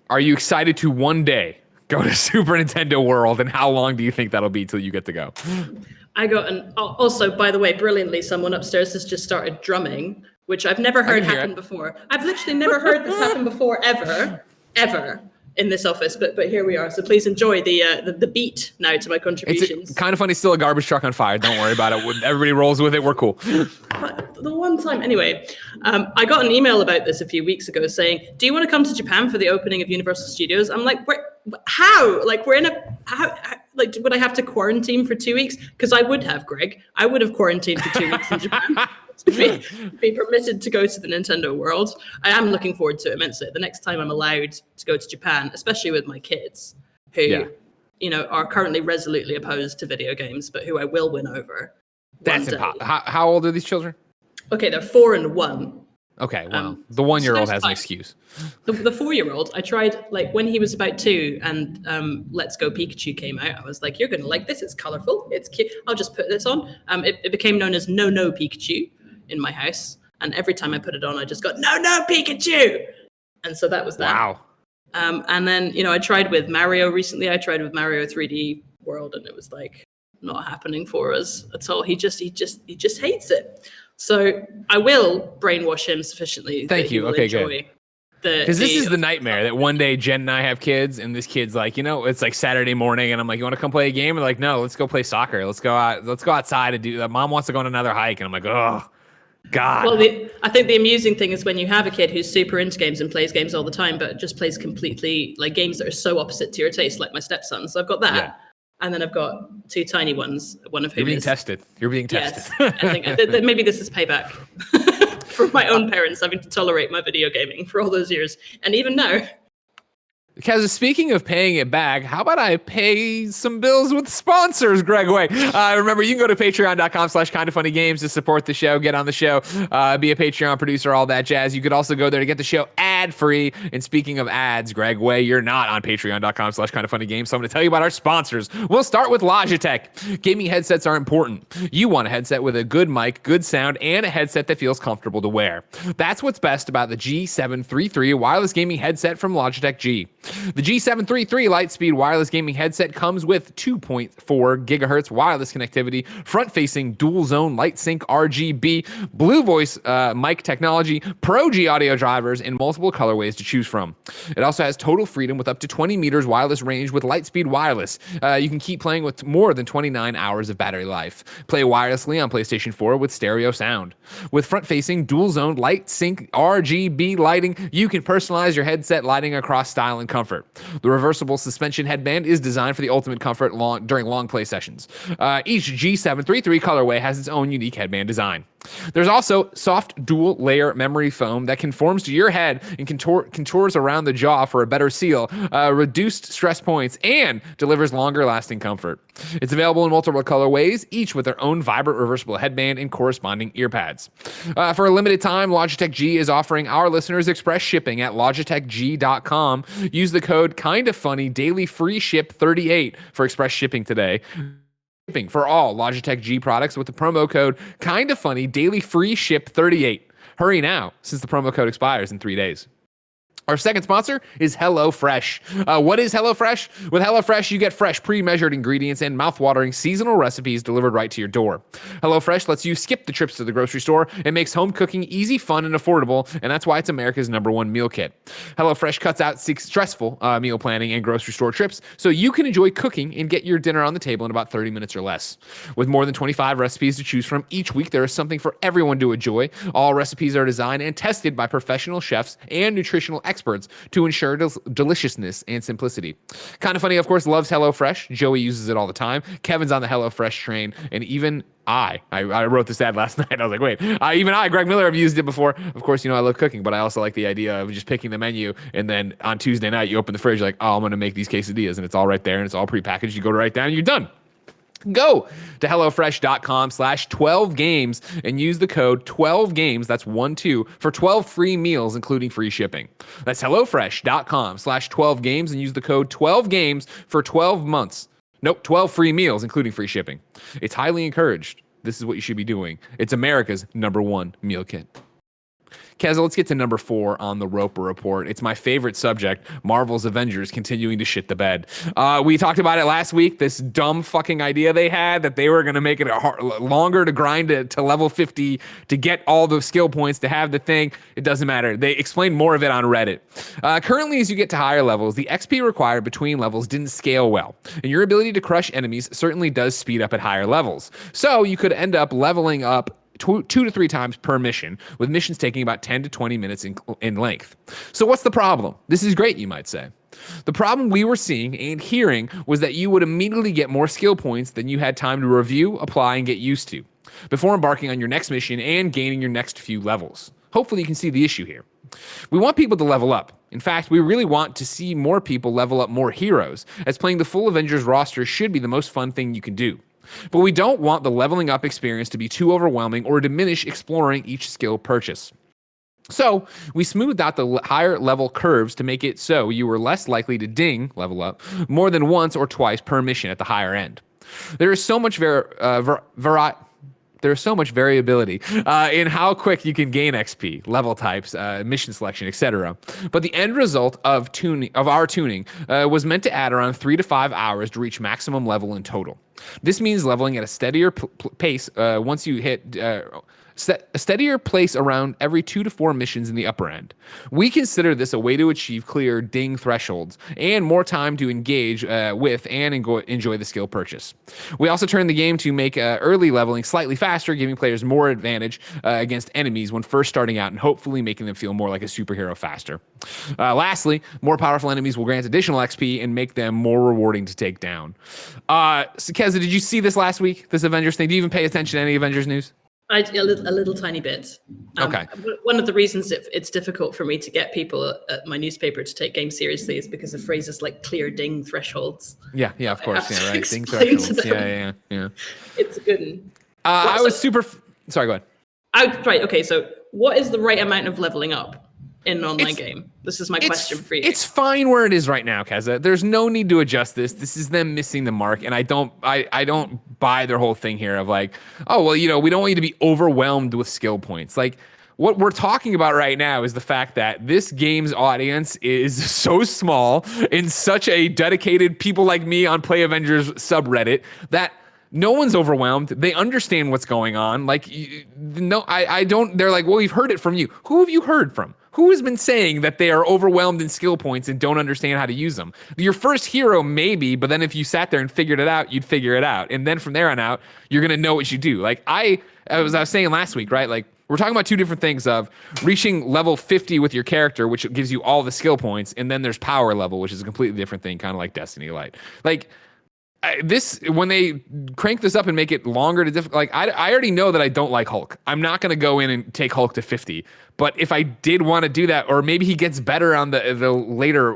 Speaker 1: are you excited to one day go to Super Nintendo World, and how long do you think that'll be till you get to go?
Speaker 2: Also, by the way, brilliantly, someone upstairs has just started drumming, which I've never heard happen before. I've literally never heard this happen before, ever in this office, but here we are. So please enjoy the beat now to my contributions.
Speaker 1: It's Kind of Funny, still a garbage truck on fire. Don't worry about it. Everybody rolls with it. We're cool.
Speaker 2: But the one time, anyway, I got an email about this a few weeks ago saying, do you want to come to Japan for the opening of Universal Studios? I'm like, how? Like, would I have to quarantine for 2 weeks? Because I would have, Greg. I would have quarantined for 2 weeks in Japan to be permitted to go to the Nintendo World. I am looking forward to it immensely. The next time I'm allowed to go to Japan, especially with my kids, who, are currently resolutely opposed to video games, but who I will win over.
Speaker 1: That's impossible. How old are these children?
Speaker 2: Okay, they're 4 and 1.
Speaker 1: Okay, well, the 1-year-old has an excuse.
Speaker 2: The 4-year-old, I tried, like, when he was about 2 and Let's Go Pikachu came out, I was like, you're going to like this. It's colorful. It's cute. I'll just put this on. It became known as No Pikachu in my house. And every time I put it on, I just got, No Pikachu! And so that was that. Wow. And then, I tried with Mario recently. I tried with Mario 3D World, and it was like not happening for us at all. He just hates it. So I will brainwash him sufficiently.
Speaker 1: Thank you. Okay, good. Because this is the nightmare that one day Jen and I have kids, and this kid's like, it's like Saturday morning, and I'm like, you want to come play a game? And like, no, let's go play soccer. Let's go outside and do that. Mom wants to go on another hike, and I'm like, oh, God.
Speaker 2: Well, I think the amusing thing is when you have a kid who's super into games and plays games all the time, but just plays completely like games that are so opposite to your taste, like my stepson. So I've got that. Yeah. And then I've got 2 tiny ones, one of whom
Speaker 1: You're being tested.
Speaker 2: Yes, I think that maybe this is payback for my own parents having to tolerate my video gaming for all those years. And even now.
Speaker 1: Because speaking of paying it back, how about I pay some bills with sponsors, Greg Way? Remember, you can go to patreon.com/kindoffunnygames to support the show, get on the show, be a Patreon producer, all that jazz. You could also go there to get the show ad-free. And speaking of ads, Greg Way, you're not on patreon.com/kindoffunnygames, so I'm going to tell you about our sponsors. We'll start with Logitech. Gaming headsets are important. You want a headset with a good mic, good sound, and a headset that feels comfortable to wear. That's what's best about the G733 wireless gaming headset from Logitech G. The G733 Lightspeed wireless gaming headset comes with 2.4 gigahertz wireless connectivity, front-facing dual-zone light-sync RGB, Blue Voice mic technology, Pro G audio drivers, and multiple colorways to choose from. It also has total freedom with up to 20 meters wireless range with Lightspeed wireless. You can keep playing with more than 29 hours of battery life. Play wirelessly on PlayStation 4 with stereo sound. With front-facing dual-zone light-sync RGB lighting, you can personalize your headset lighting across style and comfort. The reversible suspension headband is designed for the ultimate comfort during long play sessions. Each G733 colorway has its own unique headband design. There's also soft dual layer memory foam that conforms to your head and contours around the jaw for a better seal, reduced stress points, and delivers longer lasting comfort. It's available in multiple colorways, each with their own vibrant reversible headband and corresponding ear pads. For a limited time, Logitech G is offering our listeners express shipping at logitechg.com. Use the code KINDAFUNNY daily free ship 38 for express shipping today. For all Logitech G products with the promo code KINDAFUNNY daily free ship 38. Hurry now, since the promo code expires in 3 days. Our second sponsor is HelloFresh. What is HelloFresh? With HelloFresh, you get fresh, pre-measured ingredients and mouth-watering seasonal recipes delivered right to your door. HelloFresh lets you skip the trips to the grocery store and makes home cooking easy, fun, and affordable, and that's why it's America's #1 meal kit. HelloFresh cuts out stressful meal planning and grocery store trips, so you can enjoy cooking and get your dinner on the table in about 30 minutes or less. With more than 25 recipes to choose from each week, there is something for everyone to enjoy. All recipes are designed and tested by professional chefs and nutritional experts to ensure deliciousness and simplicity. Kinda Funny, of course, loves HelloFresh. Joey uses it all the time. Kevin's on the HelloFresh train, and even I wrote this ad last night. I was like, wait, even I, Greg Miller, have used it before. Of course, I love cooking, but I also like the idea of just picking the menu, and then on Tuesday night, you open the fridge, you're like, oh, I'm going to make these quesadillas, and it's all right there, and it's all prepackaged. You go right down, and you're done. Go to HelloFresh.com/12games and use the code 12games, that's 12, for 12 free meals, including free shipping. That's HelloFresh.com/12games and use the code 12games for 12 months. Nope, 12 free meals, including free shipping. It's highly encouraged. This is what you should be doing. It's America's #1 meal kit. Keza, let's get to number 4 on the Roper Report. It's my favorite subject, Marvel's Avengers continuing to shit the bed. We talked about it last week, this dumb fucking idea they had that they were going to make it longer to grind to level 50 to get all the skill points to have the thing. It doesn't matter. They explained more of it on Reddit. Currently, as you get to higher levels, the XP required between levels didn't scale well, and your ability to crush enemies certainly does speed up at higher levels. So you could end up leveling up 2 to 3 times per mission, with missions taking about 10 to 20 minutes in length. So what's the problem? This is great, you might say. The problem we were seeing and hearing was that you would immediately get more skill points than you had time to review, apply, and get used to before embarking on your next mission and gaining your next few levels. Hopefully you can see the issue here. We want people to level up. In fact, we really want to see more people level up more heroes, as playing the full Avengers roster should be the most fun thing you can do. But we don't want the leveling up experience to be too overwhelming or diminish exploring each skill purchase. So we smoothed out the higher level curves to make it so you were less likely to level up, more than once or twice per mission at the higher end. There is so much variability in how quick you can gain XP, level types, mission selection, etc. But the end result of our tuning was meant to add around 3 to 5 hours to reach maximum level in total. This means leveling at a steadier pace once you hit a steadier place around every 2 to 4 missions in the upper end. We consider this a way to achieve clear ding thresholds and more time to engage with and enjoy the skill purchase. We also turned the game to make early leveling slightly faster, giving players more advantage against enemies when first starting out and hopefully making them feel more like a superhero faster. Lastly, more powerful enemies will grant additional XP and make them more rewarding to take down. So Keza, did you see this last week, this Avengers thing? Do you even pay attention to any Avengers news?
Speaker 2: A little tiny bit.
Speaker 1: Okay.
Speaker 2: One of the reasons it's difficult for me to get people at my newspaper to take games seriously is because of phrases like clear ding thresholds.
Speaker 1: Yeah, of course. Yeah, right. Ding thresholds. Yeah.
Speaker 2: It's a good one.
Speaker 1: I was super... Sorry, go ahead.
Speaker 2: Right, okay, so what is the right amount of leveling up in an online game? This is my question for you.
Speaker 1: It's fine where it is right now, Keza. There's no need to adjust this. This is them missing the mark, and I don't buy their whole thing here of like, oh, well, we don't want you to be overwhelmed with skill points. Like, what we're talking about right now is the fact that this game's audience is so small in such a dedicated people like me on Play Avengers subreddit that no one's overwhelmed. They understand what's going on. Like, no, I don't. They're like, well, we've heard it from you. Who have you heard from? Who has been saying that they are overwhelmed in skill points and don't understand how to use them? Your first hero, maybe, but then if you sat there and figured it out, you'd figure it out. And then from there on out, you're going to know what you do. Like as I was saying last week, right? Like, we're talking about two different things of reaching level 50 with your character, which gives you all the skill points. And then there's power level, which is a completely different thing, kind of like Destiny Light. Like, this, when they crank this up and make it longer to like, I already know that I don't like Hulk. I'm not going to go in and take Hulk to 50. But if I did want to do that, or maybe he gets better on the later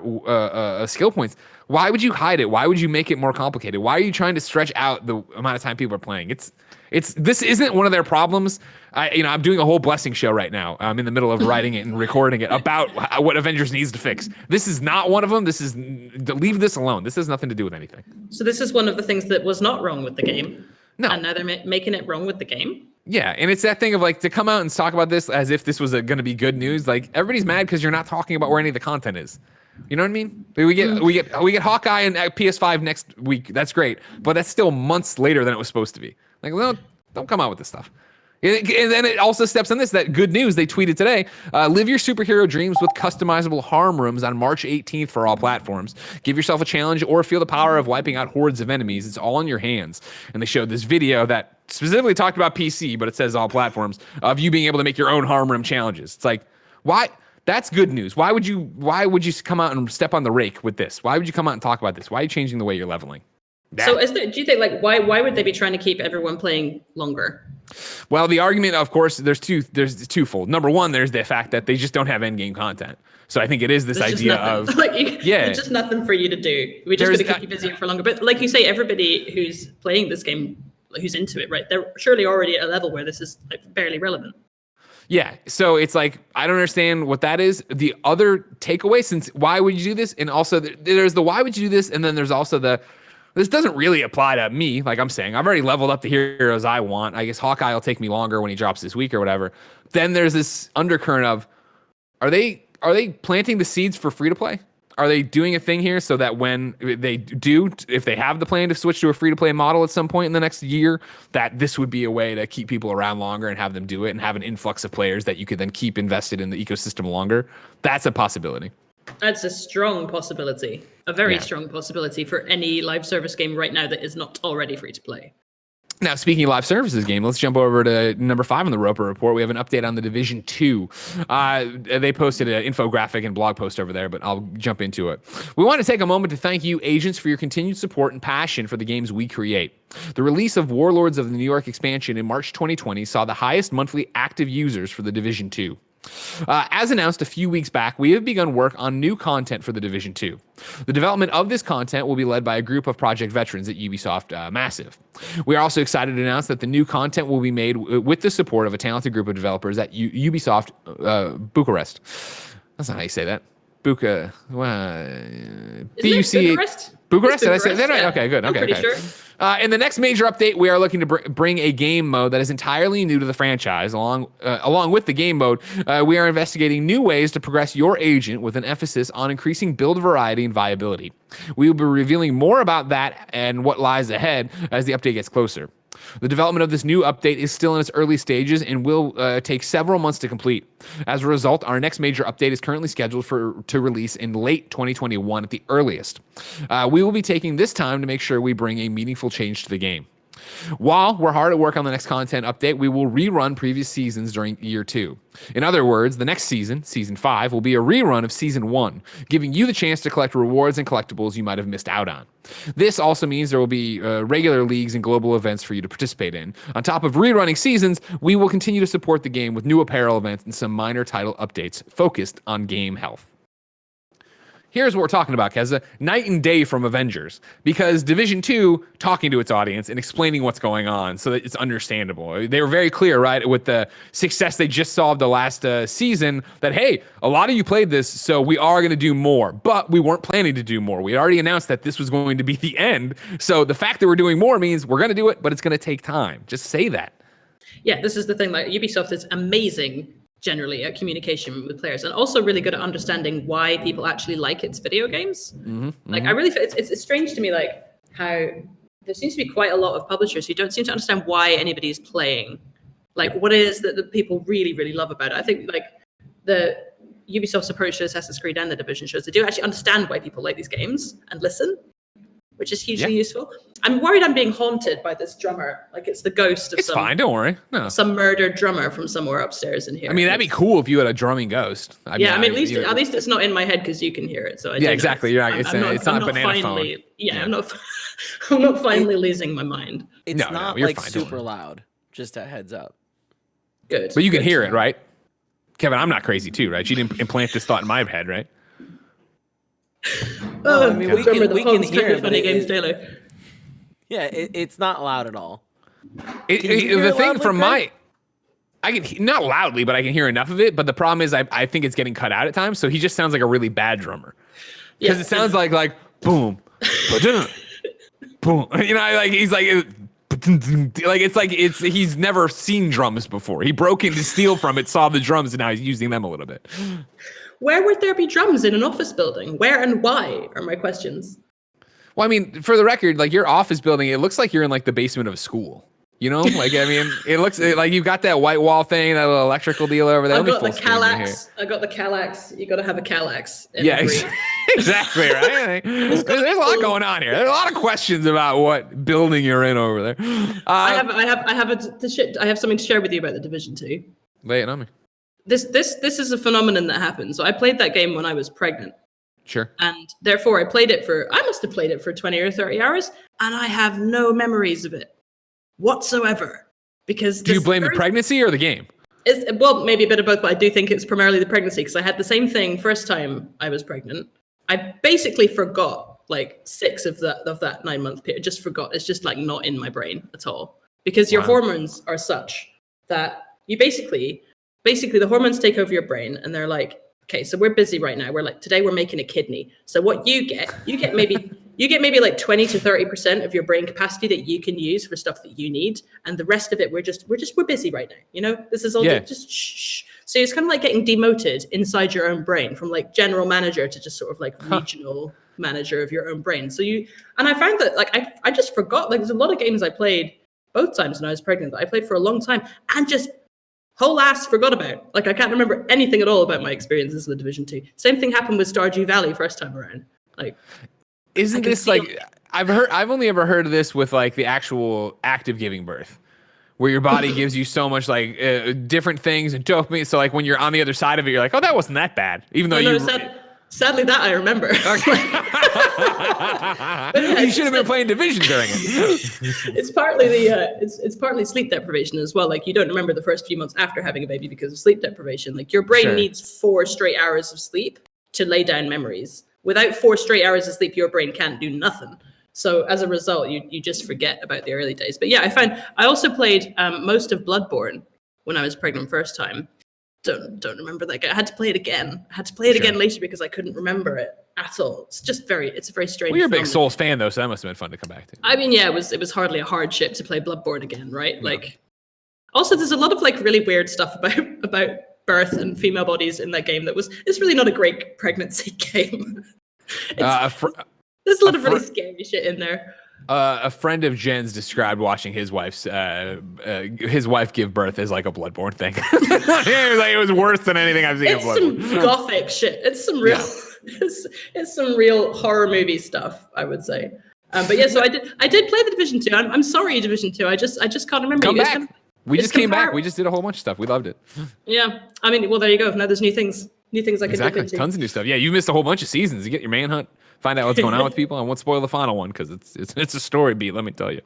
Speaker 1: skill points, why would you hide it? Why would you make it more complicated? Why are you trying to stretch out the amount of time people are playing? This isn't one of their problems. I'm doing a whole blessing show right now. I'm in the middle of writing it and recording it about what Avengers needs to fix. This is not one of them. Leave this alone. This has nothing to do with anything.
Speaker 2: So this is one of the things that was not wrong with the game.
Speaker 1: No.
Speaker 2: And now they're making it wrong with the game.
Speaker 1: Yeah, and it's that thing of like to come out and talk about this as if this was going to be good news. Like, everybody's mad because you're not talking about where any of the content is. You know what I mean? We get Hawkeye and PS5 next week. That's great, but that's still months later than it was supposed to be. Like, well, don't come out with this stuff. And then it also steps on this, that good news they tweeted today. Live your superhero dreams with customizable harm rooms on March 18th for all platforms. Give yourself a challenge or feel the power of wiping out hordes of enemies. It's all in your hands. And they showed this video that specifically talked about PC, but it says all platforms, of you being able to make your own harm room challenges. It's like, why? That's good news. Why would you come out and step on the rake with this? Why would you come out and talk about this? Why are you changing the way you're leveling?
Speaker 2: So do you think, like, why would they be trying to keep everyone playing longer?
Speaker 1: Well, the argument, of course, there's twofold. Number one, there's the fact that they just don't have end game content. So I think it is this idea of
Speaker 2: there's just nothing for you to do. We're just going to keep you busy for longer. But like you say, everybody who's playing this game, who's into it, right? They're surely already at a level where this is like barely relevant.
Speaker 1: Yeah, so it's like, I don't understand what that is. The other takeaway, since why would you do this? And also there's the why would you do this? And then there's also this doesn't really apply to me. Like I'm saying, I've already leveled up the heroes I want. I guess Hawkeye will take me longer when he drops this week or whatever. Then there's this undercurrent of, are they planting the seeds for free to play? Are they doing a thing here so that when they do, if they have the plan to switch to a free to play model at some point in the next year, that this would be a way to keep people around longer and have them do it and have an influx of players that you could then keep invested in the ecosystem longer? That's a possibility.
Speaker 2: That's a strong possibility, a very strong possibility for any live service game right now that is not already free to play.
Speaker 1: Now, speaking of live services game, let's jump over to number 5 on the Roper Report. We have an update on the Division 2. They posted an infographic and blog post over there, but I'll jump into it. We want to take a moment to thank you, agents, for your continued support and passion for the games we create. The release of Warlords of the New York expansion in March 2020 saw the highest monthly active users for the Division 2. As announced a few weeks back, we have begun work on new content for the Division 2. The development of this content will be led by a group of project veterans at Ubisoft Massive. We are also excited to announce that the new content will be made with the support of a talented group of developers at Ubisoft Bucharest. That's not how you say that. Bucharest? Bucharest? Did I say that right? Okay, good. Okay,
Speaker 2: pretty sure.
Speaker 1: In the next major update, we are looking to bring a game mode that is entirely new to the franchise. Along with the game mode, we are investigating new ways to progress your agent with an emphasis on increasing build variety and viability. We will be revealing more about that and what lies ahead as the update gets closer. The development of this new update is still in its early stages and will take several months to complete. As a result, our next major update is currently scheduled to release in late 2021 at the earliest. We will be taking this time to make sure we bring a meaningful change to the game. While we're hard at work on the next content update, we will rerun previous seasons during year 2. In other words, the next season, season 5, will be a rerun of season 1, giving you the chance to collect rewards and collectibles you might have missed out on. This also means there will be regular leagues and global events for you to participate in. On top of rerunning seasons, we will continue to support the game with new apparel events and some minor title updates focused on game health. Here's what we're talking about, Keza. Night and day from Avengers. Because Division 2, talking to its audience and explaining what's going on so that it's understandable. They were very clear, right, with the success they just saw of the last season, that, hey, a lot of you played this, so we are going to do more. But we weren't planning to do more. We had already announced that this was going to be the end. So the fact that we're doing more means we're going to do it, but it's going to take time. Just say that.
Speaker 2: Yeah, this is the thing. Like, Ubisoft is amazing generally at communication with players, and also really good at understanding why people actually like its video games. Like I really feel it's strange to me, like how there seems to be quite a lot of publishers who don't seem to understand why anybody's playing. Like what it is that the people really, really love about it. I think like the Ubisoft's approach to Assassin's Creed and the Division shows, they do actually understand why people like these games and listen, which is hugely useful. I'm worried I'm being haunted by this drummer. Like it's the ghost of
Speaker 1: It's fine, don't worry. No.
Speaker 2: Some murdered drummer from somewhere upstairs in here.
Speaker 1: I mean, that'd be cool if you had a drumming ghost.
Speaker 2: At least it's not in my head because you can hear it. So
Speaker 1: exactly. You're right. It's not a banana phone.
Speaker 2: Yeah, I'm not finally losing my mind.
Speaker 3: It's not like super loud. Just a heads up.
Speaker 2: Good.
Speaker 1: But you can hear it, right? Kevin, I'm not crazy too, right? You didn't implant this thought in my head, right?
Speaker 3: No, I mean, we can hear it.
Speaker 2: Funny Games Daily.
Speaker 3: Yeah, it's not loud at all.
Speaker 1: The thing from I can not loudly, but I can hear enough of it. But the problem is, I think it's getting cut out at times. So he just sounds like a really bad drummer because it sounds like boom, boom. You know, like he's like he's never seen drums before. He broke into steal from it, saw the drums, and now he's using them a little bit.
Speaker 2: Where would there be drums in an office building? Where and why are my questions.
Speaker 1: Well, I mean, for the record, like your office building, it looks like you're in like the basement of a school. You know, like I mean, it looks like you've got that white wall thing, that little electrical deal over there.
Speaker 2: I got the Calax. You got to have a Calax.
Speaker 1: Exactly right. There's a lot going on here. There's a lot of questions about what building you're in over there.
Speaker 2: I have something to share with you about the Division 2.
Speaker 1: Lay it on me.
Speaker 2: This is a phenomenon that happened. So I played that game when I was pregnant.
Speaker 1: Sure.
Speaker 2: And therefore I must have played it for 20 or 30 hours, and I have no memories of it whatsoever. Because
Speaker 1: do you blame the pregnancy or the game?
Speaker 2: Well, maybe a bit of both, but I do think it's primarily the pregnancy, because I had the same thing first time I was pregnant. I basically forgot like 6 of that 9-month period. Just forgot. It's just like not in my brain at all, because your hormones are such that you basically the hormones take over your brain, and they're like, okay, so we're busy right now. We're like, today we're making a kidney. So what you get maybe like 20 to 30% of your brain capacity that you can use for stuff that you need, and the rest of it we're busy right now. You know, this is all just shh. So it's kind of like getting demoted inside your own brain from like general manager to just sort of like regional manager of your own brain. So I found that like I just forgot. Like there's a lot of games I played both times when I was pregnant that I played for a long time and just whole ass forgot about. Like I can't remember anything at all about my experiences with Division 2. Same thing happened with Stardew Valley first time around. Like,
Speaker 1: isn't this like I've only ever heard of this with like the actual act of giving birth, where your body gives you so much like different things and dopamine. So like when you're on the other side of it, you're like, oh, that wasn't that bad, even though
Speaker 2: sadly that I remember.
Speaker 1: You should have been playing Division during it.
Speaker 2: It's partly it's partly sleep deprivation as well. Like you don't remember the first few months after having a baby because of sleep deprivation. Like your brain needs 4 straight hours of sleep to lay down memories. Without 4 straight hours of sleep, your brain can't do nothing. So as a result, you just forget about the early days. But yeah, I also played most of Bloodborne when I was pregnant first time. Don't remember that game. I had to play it again. I had to play it again later because I couldn't rember it at all. It's a very strange.
Speaker 1: Well, you're a big Souls fan though, so that must have been fun to come back to.
Speaker 2: I mean, yeah, it was hardly a hardship to play Bloodborne again, right? No. Like, also there's a lot of like really weird stuff about birth and female bodies in that game. It's really not a great pregnancy game. There's a lot of really scary shit in there.
Speaker 1: A friend of Jen's described watching his wife give birth as like a Bloodborne thing. It was worse than anything I've seen.
Speaker 2: It's some gothic shit. It's some real, it's some real horror movie stuff, I would say. But yeah, so I did play the Division 2. I'm sorry, Division 2. I just can't remember.
Speaker 1: Come back. We just came back. We just did a whole bunch of stuff. We loved it. Yeah,
Speaker 2: I mean, well, there you go. Now there's new things I can look into.
Speaker 1: Tons of new stuff. Yeah, you missed a whole bunch of seasons. You get your manhunt. Find out what's going on with people. I won't spoil the final one because it's a story beat, let me tell you.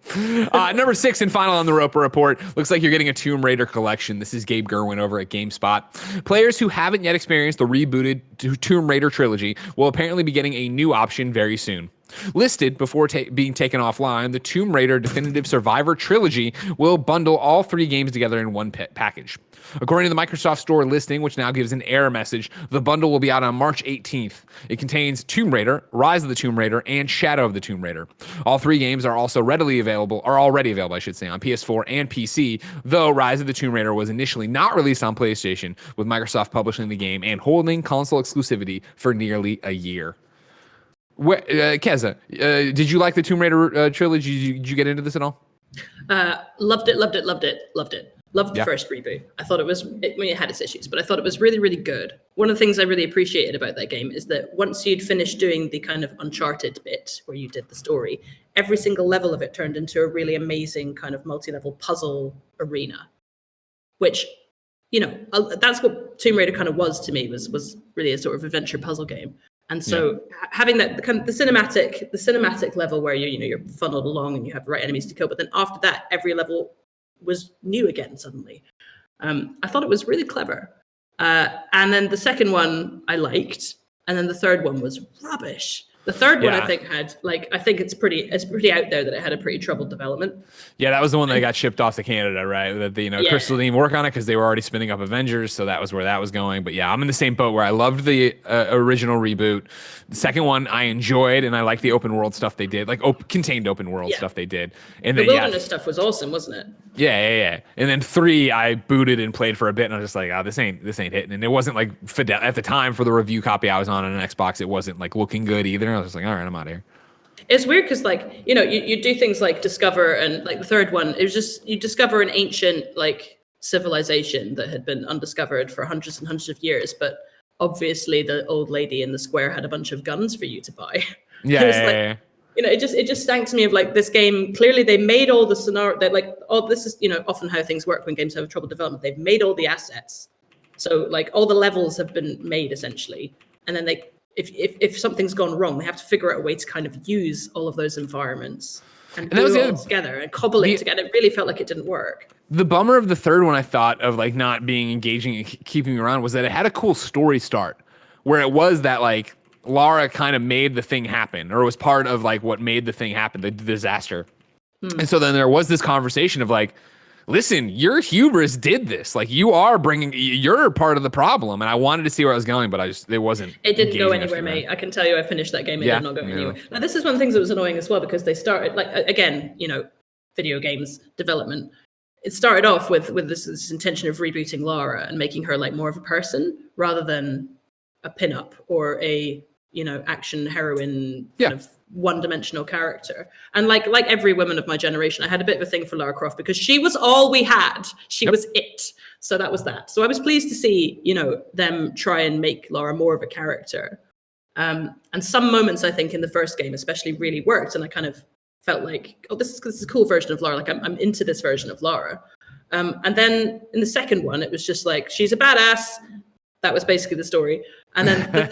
Speaker 1: Number 6 and final on the Roper Report. Looks like you're getting a Tomb Raider collection. This is Gabe Gurwin over at GameSpot. Players who haven't yet experienced the rebooted Tomb Raider trilogy will apparently be getting a new option very soon. Listed before being taken offline, the Tomb Raider Definitive Survivor Trilogy will bundle all 3 games together in one package. According to the Microsoft Store listing, which now gives an error message, the bundle will be out on March 18th. It contains Tomb Raider, Rise of the Tomb Raider, and Shadow of the Tomb Raider. All 3 games are already available, on PS4 and PC, though Rise of the Tomb Raider was initially not released on PlayStation, with Microsoft publishing the game and holding console exclusivity for nearly a year. Keza, did you like the Tomb Raider trilogy? Did you get into this at all?
Speaker 2: Loved it. Loved the first reboot. I thought it had its issues, but I thought it was really, really good. One of the things I really appreciated about that game is that once you'd finished doing the kind of Uncharted bit where you did the story, every single level of it turned into a really amazing kind of multi-level puzzle arena, which, that's what Tomb Raider kind of was to me, was really a sort of adventure puzzle game. And so having that kind of the cinematic level where you're funneled along and you have the right enemies to kill, but then after that, every level was new again suddenly. I thought it was really clever. And then the second one I liked, and then the third one was rubbish. The third one I think it's pretty out there that it had a pretty troubled development. Yeah,
Speaker 1: that was the one that got shipped off to Canada, right? That Crystal didn't work on it because they were already spinning up Avengers, so that was where that was going. But yeah, I'm in the same boat where I loved the original reboot. The second one I enjoyed, and I liked the open world stuff they did, like contained open world stuff they did. And
Speaker 2: the wilderness stuff was awesome, wasn't it?
Speaker 1: Yeah. And then 3, I booted and played for a bit, and I was just like, this ain't hitting. And it wasn't like at the time for the review copy I was on an Xbox, it wasn't like looking good either. I was just like, all right, I'm out of here.
Speaker 2: It's weird because you do things like discover, and like the third one, it was just you discover an ancient civilization that had been undiscovered for hundreds and hundreds of years, but obviously the old lady in the square had a bunch of guns for you to buy. It just stank to me of this game. Clearly, they made all the scenario. This is often how things work when games have trouble development. They've made all the assets, so all the levels have been made essentially, and then if something's gone wrong, they have to figure out a way to kind of use all of those environments and glue it all together and cobble it together. It really felt like it didn't work.
Speaker 1: The bummer of the third one, I thought, of not being engaging and keeping me around, was that it had a cool story start, where it was that Lara kind of made the thing happen, or was part of what made the thing happen, the disaster. And so then there was this conversation of listen, your hubris did this. You're part of the problem. And I wanted to see where I was going, but it
Speaker 2: didn't go anywhere, mate. I can tell you I finished that game. It did not go anywhere. Now, this is one of the things that was annoying as well, because they started, video games development. It started off with this intention of rebooting Lara and making her more of a person rather than a pin-up or a action heroine kind of one-dimensional character. And like every woman of my generation, I had a bit of a thing for Lara Croft because she was all we had. She was it. So that was that. So I was pleased to see them try and make Lara more of a character. And some moments I think in the first game especially really worked, and I kind of felt this is a cool version of Lara. I'm into this version of Lara. And then in the second one, it was just she's a badass. That was basically the story. And then the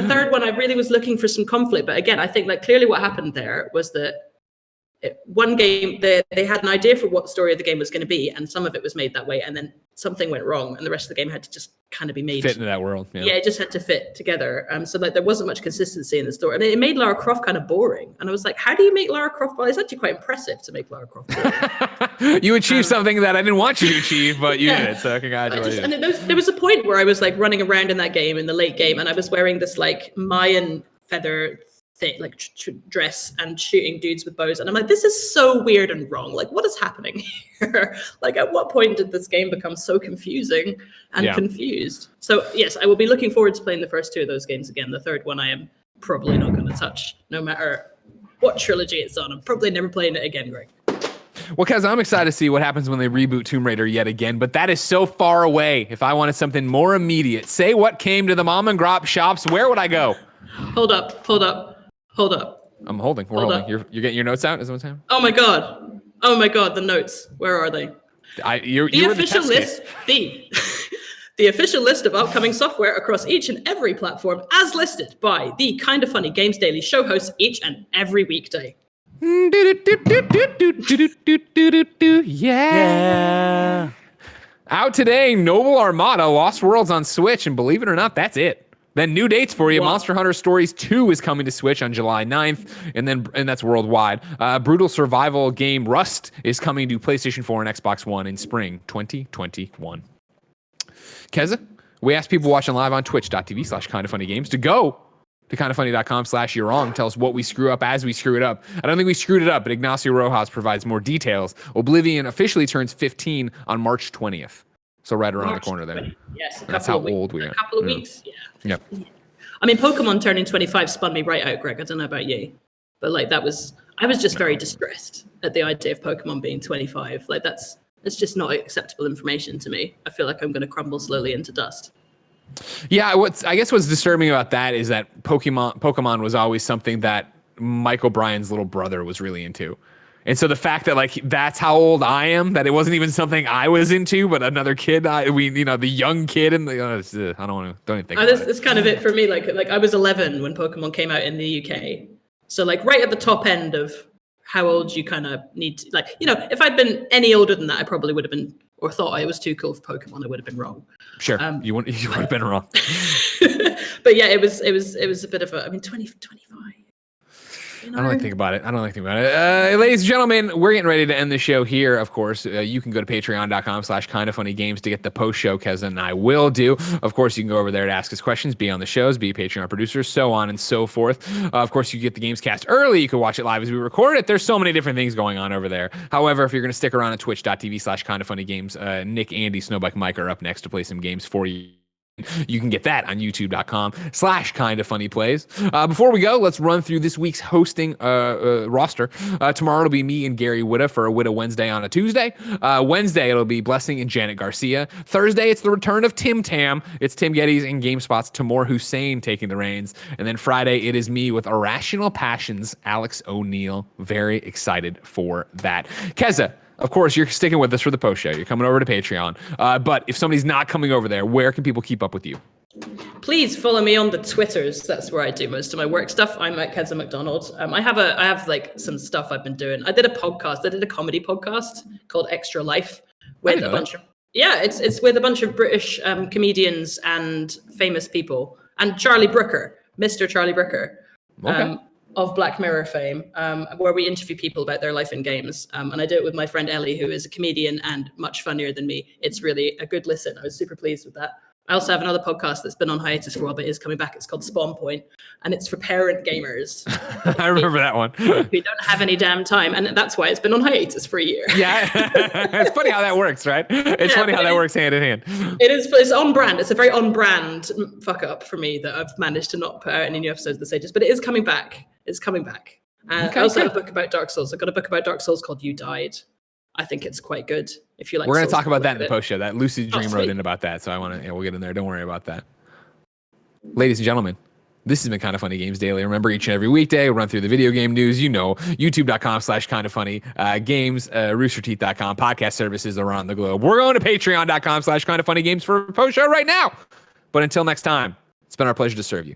Speaker 2: third one, I really was looking for some conflict. But again, I think clearly what happened there was that one game, they had an idea for what the story of the game was going to be, and some of it was made that way, and then something went wrong, and the rest of the game had to just kind of be made.
Speaker 1: Fit into that world.
Speaker 2: Yeah, it just had to fit together. So there wasn't much consistency in the story. And it made Lara Croft kind of boring. And I was like, how do you make Lara Croft? Well, it's actually quite impressive to make Lara Croft boring.
Speaker 1: You achieved something that I didn't want you to achieve, but you did, so congratulations.
Speaker 2: There was a point where I was running around in that game, in the late game, and I was wearing this Mayan feather thing, dress, and shooting dudes with bows, and I'm like, this is so weird and wrong. What is happening here? At what point did this game become so confusing and confused? So yes, I will be looking forward to playing the first 2 of those games again. The third one I am probably not going to touch, no matter what trilogy it's on. I'm probably never playing it again, Greg.
Speaker 1: Well, Kaz, I'm excited to see what happens when they reboot Tomb Raider yet again, but that is so far away. If I wanted something more immediate, say what came to the mom and grop shops, where would I go?
Speaker 2: Hold up.
Speaker 1: I'm holding. We're holding. You're getting your notes out? Is that what's happening?
Speaker 2: Oh my god, the notes. Where are they? The official list. The official list of upcoming software across each and every platform, as listed by the Kinda Funny Games Daily show hosts each and every weekday. Yeah. Out today, Noble Armada, Lost Worlds on Switch, and believe it or not, that's it.
Speaker 1: Then new dates for you. Wow. Monster Hunter Stories 2 is coming to Switch on July 9th, and that's worldwide. Brutal survival game Rust is coming to PlayStation 4 and Xbox One in spring 2021. Keza, we asked people watching live on twitch.tv/kindoffunnygames to go to kindoffunny.com/you're wrong. Tell us what we screw up as we screw it up. I don't think we screwed it up, but Ignacio Rojas provides more details. Oblivion officially turns 15 on March 20th. So right around the corner there.
Speaker 2: Yes,
Speaker 1: that's how old we are.
Speaker 2: A couple of weeks,
Speaker 1: Yep.
Speaker 2: I mean, Pokemon turning 25 spun me right out, Greg. I don't know about you, but like I was just very distressed at the idea of Pokemon being 25. Like that's just not acceptable information to me. I feel like I'm going to crumble slowly into dust.
Speaker 1: Yeah, I guess what's disturbing about that is that Pokemon was always something that Mike O'Brien's little brother was really into. And so the fact that like that's how old I am, that it wasn't even something I was into, but another kid, the young kid, and I don't even think.
Speaker 2: That's kind of it for me. Like I was 11 when Pokemon came out in the UK, so like right at the top end of how old you kind of need to, like, if I'd been any older than that, I probably would have been, or thought I was too cool for Pokemon, I would have been wrong.
Speaker 1: Sure, you would have been wrong.
Speaker 2: But yeah, it was a bit of 25.
Speaker 1: I don't like to think about it. Ladies and gentlemen, we're getting ready to end the show here. Of course, you can go to patreon.com/kindoffunnygames to get the post show Keza and I will do. Of course, you can go over there to ask us questions, be on the shows, be a Patreon producer, so on and so forth. Of course, you get the Gamescast early. You can watch it live as we record it. There's so many different things going on over there. However, if you're going to stick around at twitch.tv/kindoffunnygames, Nick, Andy, Snowbike, Mike are up next to play some games for you. You can get that on youtube.com/kindoffunnyplays. Before we go, let's run through this week's hosting roster. Tomorrow it'll be me and Gary Whitta for a Whitta Wednesday on a Tuesday. Wednesday it'll be Blessing and Janet Garcia. Thursday it's the return of Tim Tam. It's Tim Gettys and GameSpot's Tamor Hussein taking the reins. And then Friday it is me with Irrational Passions, Alex O'Neill. Very excited for that. Keza, of course, you're sticking with us for the post show. You're coming over to Patreon. But if somebody's not coming over there, where can people keep up with you?
Speaker 2: Please follow me on the Twitters. That's where I do most of my work stuff. I'm at Keza McDonald. I have like some stuff I've been doing. I did a podcast. I did a comedy podcast called Extra Life with a bunch of it's with a bunch of British comedians and famous people, and Charlie Brooker, Mr. Charlie Brooker.
Speaker 1: Okay.
Speaker 2: Of Black Mirror fame, where we interview people about their life in games. And I do it with my friend Ellie, who is a comedian and much funnier than me. It's really a good listen. I was super pleased with that. I also have another podcast that's been on hiatus for a while, but is coming back. It's called Spawn Point, and it's for parent gamers.
Speaker 1: I remember that one.
Speaker 2: Who don't have any damn time, and that's why it's been on hiatus for a year.
Speaker 1: Yeah, it's funny how that works, right? It's funny how that works hand in hand.
Speaker 2: It's on brand. It's a very on brand fuck up for me that I've managed to not put out any new episodes this ages, but it is coming back. It's coming back. I also have a book about Dark Souls. I've got a book about Dark Souls called You Died. I think it's quite good. If you like,
Speaker 1: we're going to talk about that in the post show. That Lucid Dream wrote in about that, so I want to. We'll get in there. Don't worry about that. Ladies and gentlemen, this has been Kind of Funny Games Daily. Remember, each and every weekday, we'll run through the video game news. YouTube.com/kindoffunny games, roosterteeth.com, podcast services around the globe. We're going to Patreon.com/kindoffunnygames for a post show right now. But until next time, it's been our pleasure to serve you.